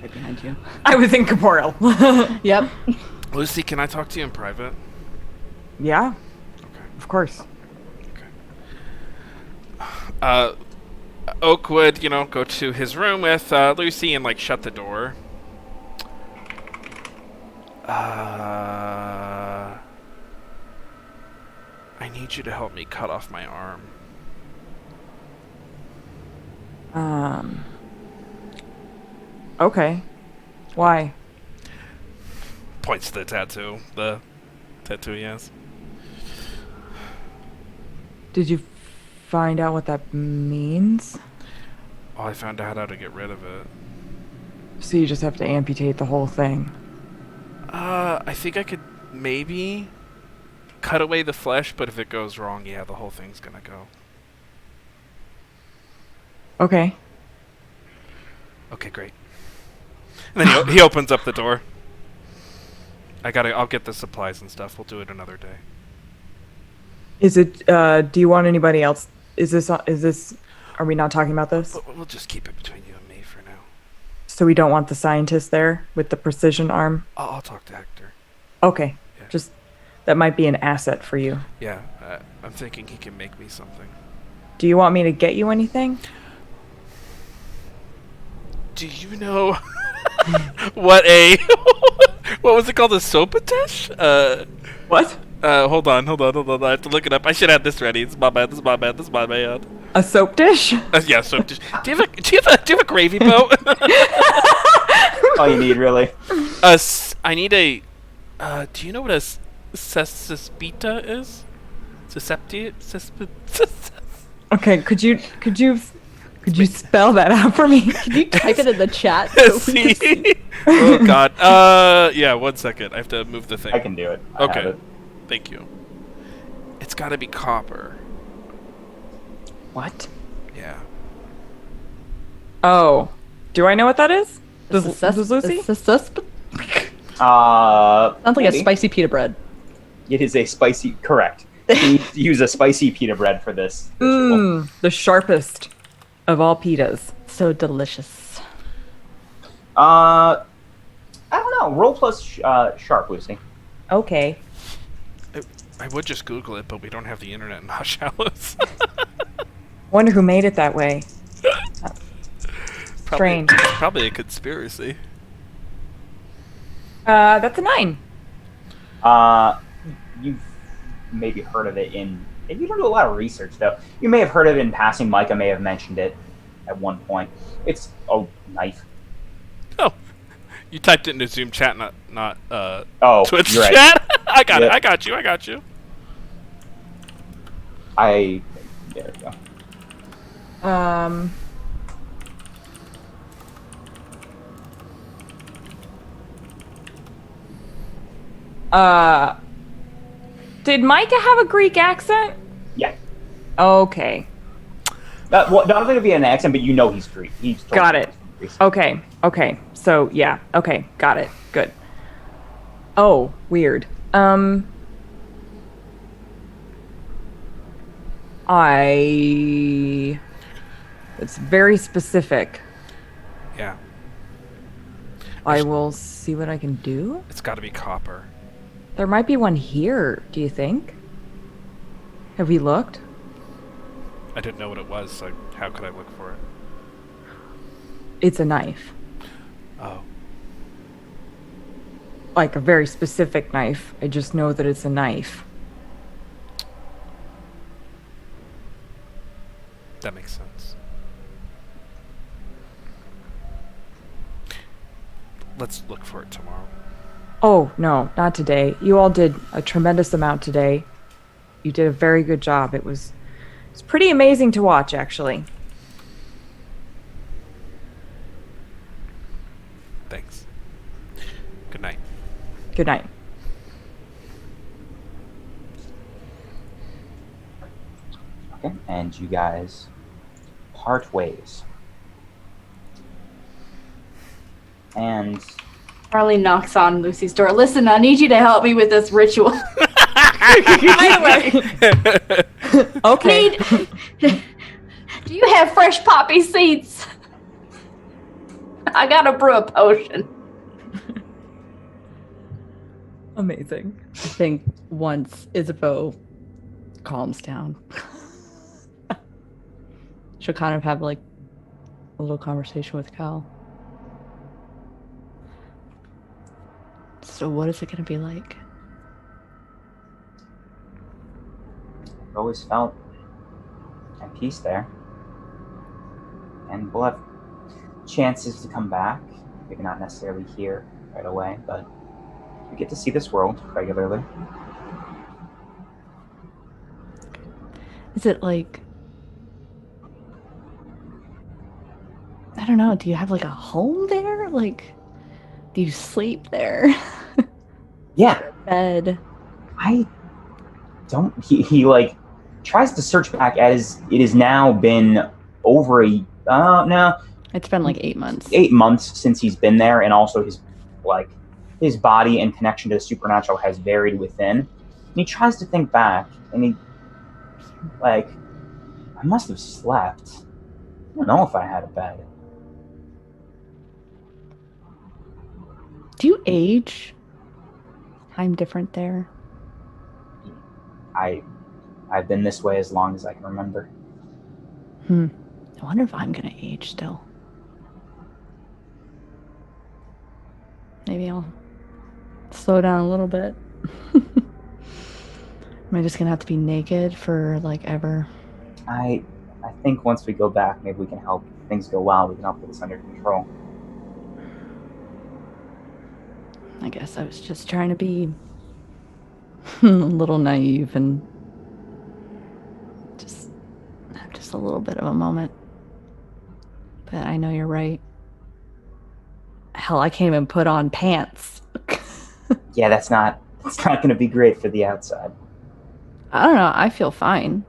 Right behind you. I was incorporeal. Yep. Lucy, can I talk to you in private? Yeah. Of course. Oak would, go to his room with Lucy and like shut the door. I need you to help me cut off my arm. Okay. Why? Points to the tattoo. The tattoo he has. Did you find out what that means? Oh, I found out how to get rid of it. So you just have to amputate the whole thing. I think I could maybe cut away the flesh, but if it goes wrong, yeah, the whole thing's gonna go. Okay. Okay, great. And then he opens up the door. I'll get the supplies and stuff. We'll do it another day. Is it, do you want anybody else? Are we not talking about this? We'll just keep it between you and me for now. So we don't want the scientist there with the precision arm? I'll talk to Hector. Okay. Yeah. Just, that might be an asset for you. Yeah, I'm thinking he can make me something. Do you want me to get you anything? Do you know what what was it called? A soapatish? What? Hold on. I have to look it up. I should have this ready. This is my bad. A soap dish? Yeah, soap dish. Do you have a gravy boat? All you need, really. I need a. Do you know what a cespita is? Okay, could you spell that out for me? Could you type it in the chat? So we can see? Oh God. Yeah. 1 second. I have to move the thing. I can do it. I have Okay. it. Thank you. It's got to be copper. What? Yeah. Oh. Do I know what that is? Does Lucy? Sounds like maybe. a spicy pita bread. It is a spicy. Correct. You need to use a spicy pita bread for this. ritual. The sharpest of all pitas. So delicious. I don't know. Roll plus sharp, Lucy. Okay. I would just Google it, but we don't have the internet in Hush Hallows. Wonder who made it that way. Strange. Probably a conspiracy. That's a 9. You've maybe heard of it in. You don't do a lot of research, though. You may have heard of it in passing. Micah may have mentioned it at one point. It's a knife. Oh, you typed it into Zoom chat, not Oh, Twitch you're right. chat. I got it. Yep. I got you. There we go. Did Micah have a Greek accent? Yeah. Okay. Not going to be an accent, but you know he's Greek. He's totally Got it. Greek. Okay. So, yeah. Okay. Got it. Good. Oh, weird. It's very specific. Yeah. I will see what I can do. It's got to be copper. There might be one here, do you think? Have we looked? I didn't know what it was, so how could I look for it? It's a knife. Oh. Like a very specific knife. I just know that it's a knife. That makes sense. Let's look for it tomorrow. Oh, no, not today. You all did a tremendous amount today. You did a very good job. It's pretty amazing to watch, actually. Thanks. Good night. Good night. Okay, and you guys part ways. And Charlie knocks on Lucy's door. Listen, I need you to help me with this ritual. Okay. Do you have fresh poppy seeds? I gotta brew a potion. Amazing. I think once Isabeau calms down. She'll kind of have like a little conversation with Cal. So what is it going to be like? I've always felt at peace there. And we'll have chances to come back. Maybe not necessarily here right away, but we get to see this world regularly. Is it like, I don't know, do you have like a home there? Like, do you sleep there? Yeah. Bed? I don't. He like tries to search back as it has now been over a. No. It's been like 8 months. 8 months since he's been there, and also his body and connection to the supernatural has varied within. And he tries to think back, and he I must have slept. I don't know if I had a bed. Do you age? I'm different there. I've been this way as long as I can remember. I wonder if I'm gonna age still. Maybe I'll slow down a little bit. Am I just gonna have to be naked for like ever? I think once we go back, maybe we can help things go well. We can help get this under control. I guess I was just trying to be a little naive and just have just a little bit of a moment. But I know you're right. Hell, I can't even put on pants. Yeah, that's not going to be great for the outside. I don't know. I feel fine.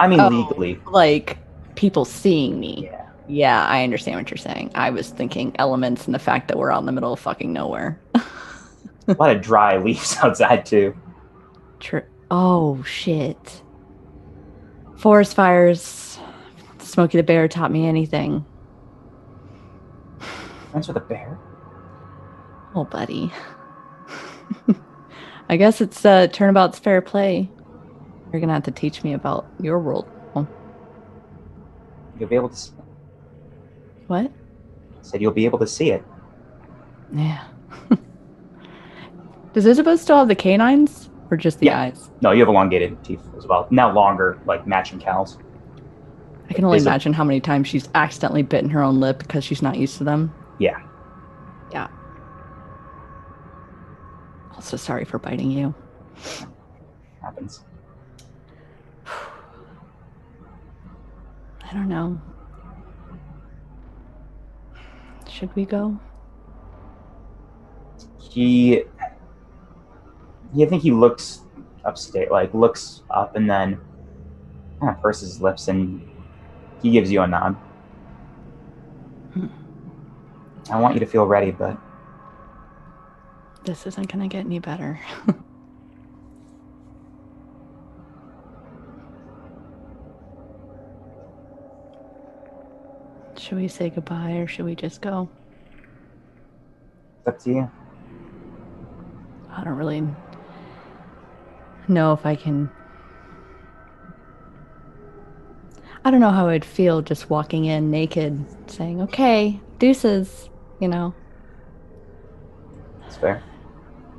I mean, legally. Like people seeing me. Yeah. Yeah, I understand what you're saying. I was thinking elements and the fact that we're out in the middle of fucking nowhere. A lot of dry leaves outside, too. True. Oh, shit. Forest fires. Smokey the Bear taught me anything. Friends with a bear? Oh, buddy. I guess it's turnabout's fair play. You're going to have to teach me about your world. Oh. You'll be able to see it. What? I said you'll be able to see it. Yeah. Does Isabel still have the canines or just the eyes? No, you have elongated teeth as well. Now longer, like matching Cal's. I can only imagine how many times she's accidentally bitten her own lip because she's not used to them. Yeah. Yeah. Also sorry for biting you. Happens. I don't know. Should we go? I think he looks upstate, looks up and then kind of purses his lips and he gives you a nod. I want you to feel ready, but This isn't gonna get any better. Should we say goodbye or should we just go? it's up to you. I don't really know if I can. I don't know how I'd feel just walking in naked, saying, okay, deuces, you know. It's fair.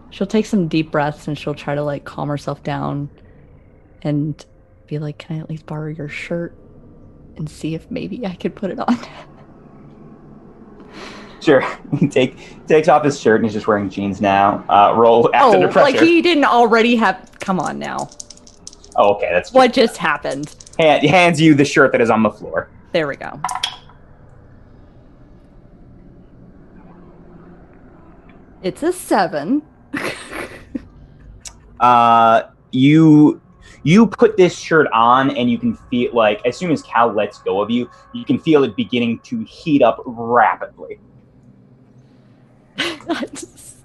She'll take some deep breaths and she'll try to like calm herself down and be like, can I at least borrow your shirt and see if maybe I could put it on? Sure. He takes off his shirt and he's just wearing jeans now. Roll acid under pressure. Like he didn't already have. Come on now. Oh, okay. That's What just happened? He hands you the shirt that is on the floor. There we go. It's a 7. You put this shirt on and you can feel like as soon as Cal lets go of you, you can feel it beginning to heat up rapidly.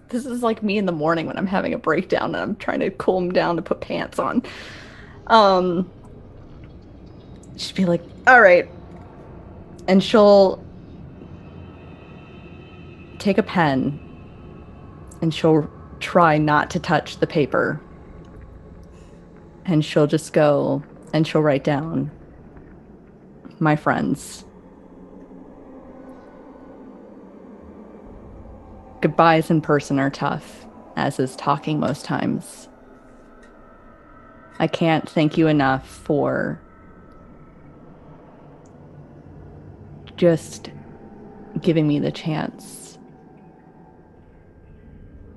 This is like me in the morning when I'm having a breakdown and I'm trying to cool him down to put pants on. She'd be like, all right. And she'll take a pen and she'll try not to touch the paper. And she'll just go and she'll write down, my friends. Goodbyes in person are tough, as is talking most times. I can't thank you enough for just giving me the chance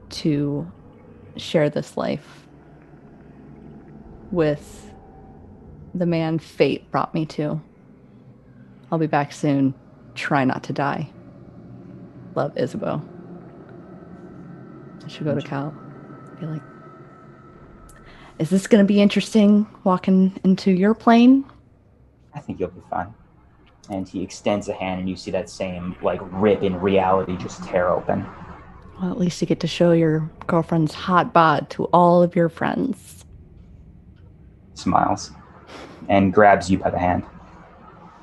to share this life with the man fate brought me to. I'll be back soon. Try not to die. Love, Isabeau. I should go to Cal. Be like, is this going to be interesting walking into your plane? I think you'll be fine. And he extends a hand, and you see that same like rip in reality just tear open. Well, at least you get to show your girlfriend's hot bod to all of your friends. Smiles and grabs you by the hand.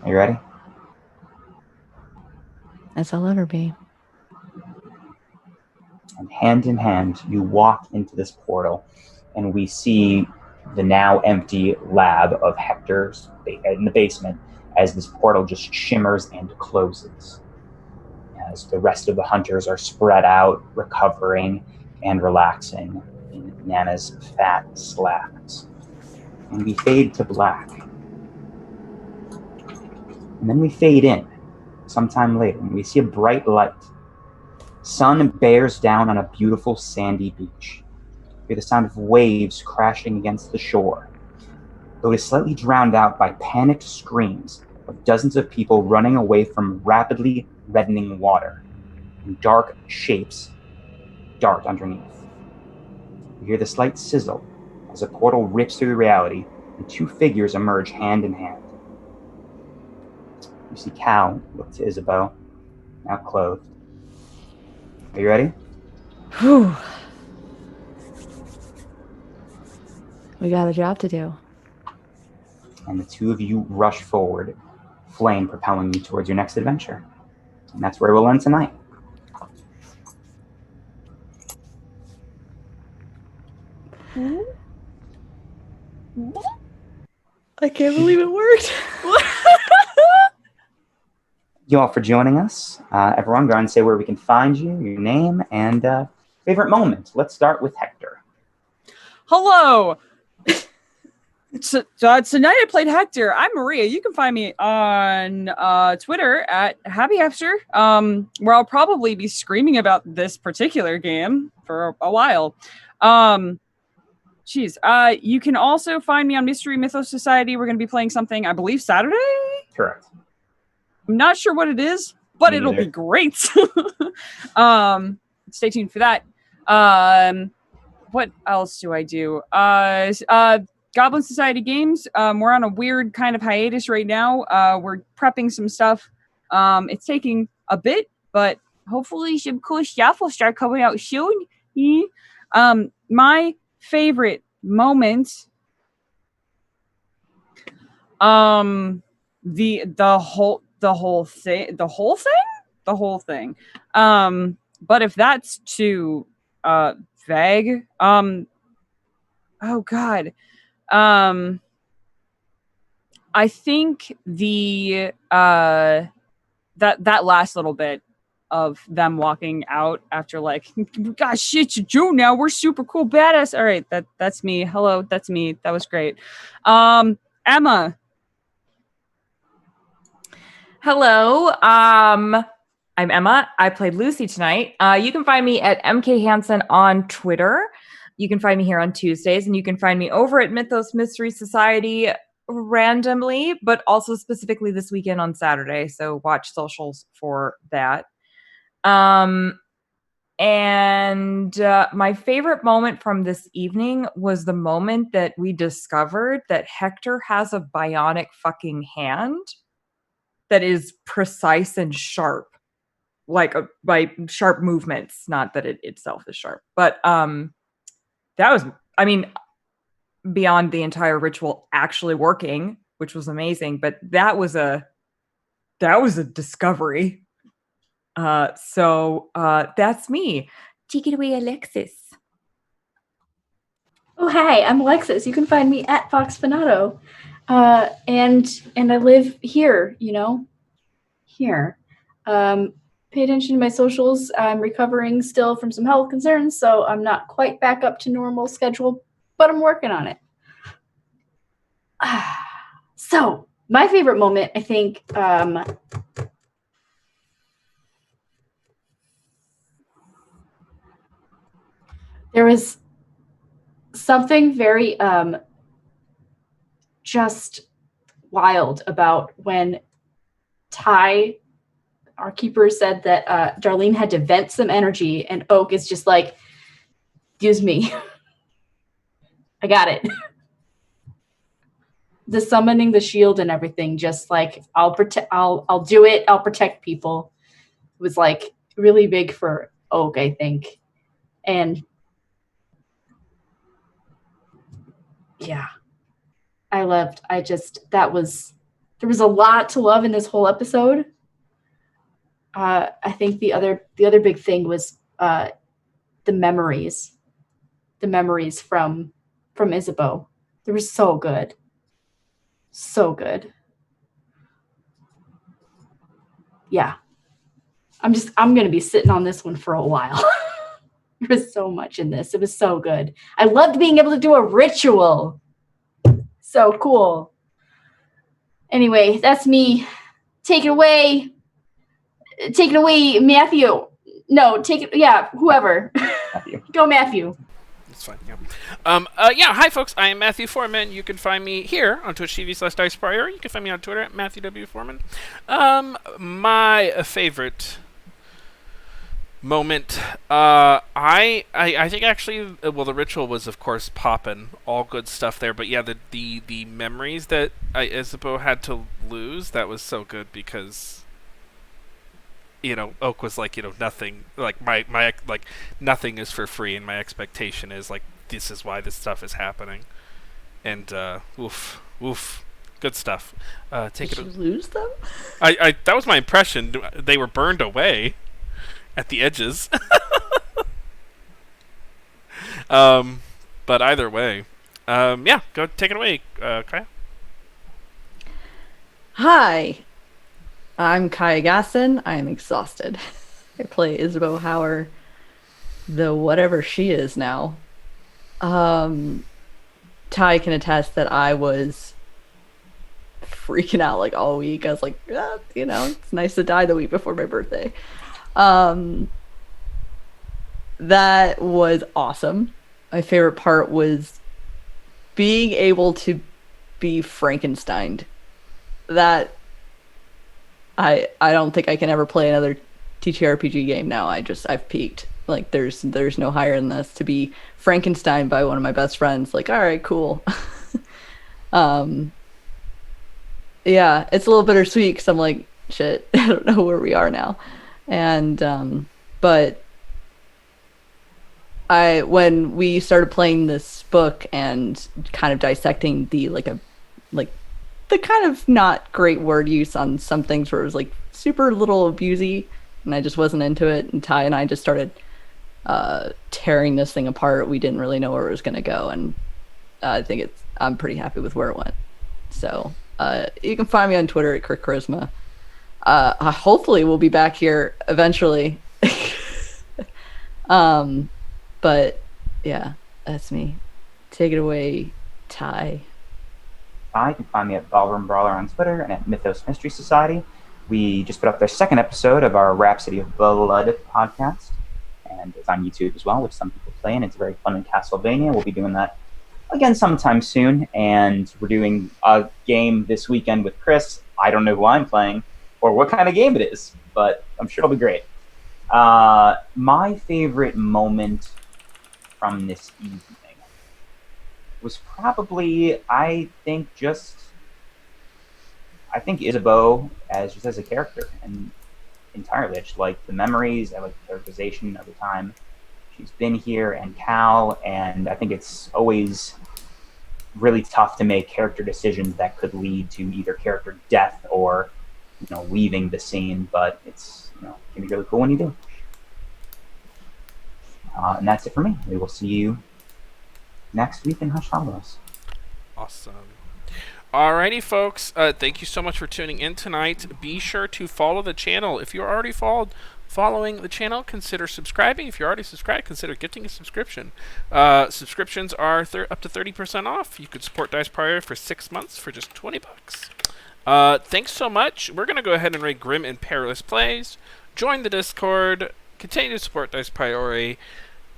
Are you ready? As I'll ever be. And hand in hand, you walk into this portal, and we see the now empty lab of Hector's in the basement as this portal just shimmers and closes. As the rest of the hunters are spread out, recovering and relaxing in Nana's fat slabs. And we fade to black. And then we fade in sometime later, and we see a bright light. Sun bears down on a beautiful sandy beach. You hear the sound of waves crashing against the shore, though it is slightly drowned out by panicked screams of dozens of people running away from rapidly reddening water, and dark shapes dart underneath. You hear the slight sizzle as a portal rips through reality, and two figures emerge hand in hand. You see Cal look to Isabeau, now clothed. Are you ready? Whew. We got a job to do. And the two of you rush forward, flame propelling you towards your next adventure. And that's where we'll end tonight. I can't believe it worked. You all for joining us. Everyone, go ahead and say where we can find you, your name, and favorite moment. Let's start with Hector. Hello. Tonight I played Hector. I'm Maria. You can find me on Twitter at Happy Hector, where I'll probably be screaming about this particular game for a while. You can also find me on Mystery Mythos Society. We're going to be playing something, I believe, Saturday? Correct. I'm not sure what it is, but it'll be great. Stay tuned for that. What else do I do? Goblin Society Games. We're on a weird kind of hiatus right now. We're prepping some stuff. It's taking a bit, but hopefully some cool stuff will start coming out soon. My favorite moment, the whole thing. But if that's too vague, oh god. I think the that last little bit of them walking out after like, gosh, shit, you do now. We're super cool, badass. All right, that's me. Hello, that's me. That was great. Emma. Hello. I'm Emma. I played Lucy tonight. You can find me at MK Hansen on Twitter. You can find me here on Tuesdays, and you can find me over at Mythos Mystery Society randomly, but also specifically this weekend on Saturday. So watch socials for that. And my favorite moment from this evening was the moment that we discovered that Hector has a bionic fucking hand that is precise and sharp, like by sharp movements. Not that it itself is sharp, but that was, I mean, beyond the entire ritual actually working, which was amazing. But that was a discovery. So that's me. Take it away, Alexis. Oh, hi, I'm Alexis. You can find me at Fox Fanato. And I live here, here. Pay attention to my socials. I'm recovering still from some health concerns, so I'm not quite back up to normal schedule, but I'm working on it. So, my favorite moment, I think, there was something very just wild about when Ty, our keeper, said that Darlene had to vent some energy, and Oak is just like, excuse me. I got it. The summoning the shield and everything, just like, I'll do it. I'll protect people. It was like really big for Oak, I think. And yeah, there was a lot to love in this whole episode. I think the other big thing was the memories from Isabeau. They were so good. So good. Yeah. I'm going to be sitting on this one for a while. There was so much in this. It was so good. I loved being able to do a ritual. So cool. Anyway, that's me. Take it away. Take it away, Matthew. No, take it. Yeah, whoever. Matthew. Go, Matthew. That's fine, yeah. Hi folks, I am Matthew Foreman. You can find me here on Twitch TV/Dice Priority. You can find me on Twitter at Matthew W. Foreman. My favorite moment, I think actually, well, the ritual was of course poppin', all good stuff there, but yeah, the memories that Isabeau had to lose, that was so good because, Oak was like, nothing, like my like nothing is for free, and my expectation is like, this is why this stuff is happening, and oof, good stuff. Did you lose them? I that was my impression. They were burned away at the edges. But either way, yeah, go take it away, Kaya. Hi, I'm Kaya Gasson. I am exhausted. I play Isabeau Hauer, the whatever she is now. Ty can attest that I was freaking out like all week. I was like, it's nice to die the week before my birthday. That was awesome. My favorite part was being able to be Frankensteined. That I don't think I can ever play another TTRPG game now. I've peaked. Like there's no higher than this. To be Frankenstein by one of my best friends, like, all right, cool. Yeah, it's a little bittersweet because I'm like, shit, I don't know where we are now. And but when we started playing this book and kind of dissecting the the kind of not great word use on some things where it was like super little abusey, and I just wasn't into it, and Ty and I just started tearing this thing apart. We didn't really know where it was going to go, and I'm pretty happy with where it went. So you can find me on Twitter at Kirk Charisma. Hopefully we'll be back here eventually. But yeah, that's me. Take it away, Ty. You can find me at Ballroom Brawler on Twitter and at Mythos Mystery Society. We just put up their second episode of our Rhapsody of Blood podcast, and it's on YouTube as well, which some people play, and it's very fun in Castlevania. We'll be doing that again sometime soon, and we're doing a game this weekend with Chris. I don't know who I'm playing or what kind of game it is, but I'm sure it'll be great. My favorite moment from this evening was probably, I think Isabeau as a character, and entirely. I just like the memories, I like the characterization of the time she's been here, and Cal, and I think it's always really tough to make character decisions that could lead to either character death or leaving the scene, but it's can be really cool when you do. And that's it for me. We will see you next week in Hush Hallows. Awesome. Alrighty, folks. Thank you so much for tuning in tonight. Be sure to follow the channel. If you're already following the channel, consider subscribing. If you're already subscribed, consider gifting a subscription. Subscriptions are up to 30% off. You could support Dice Priority for 6 months for just $20. Thanks so much. We're going to go ahead and rate Grim and Perilous Plays. Join the Discord. Continue to support Dice Priority.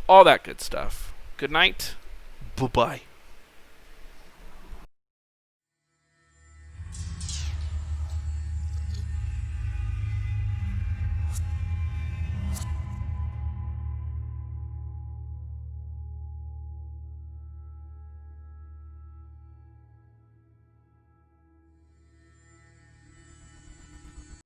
All that good stuff. Good night. Bye-bye.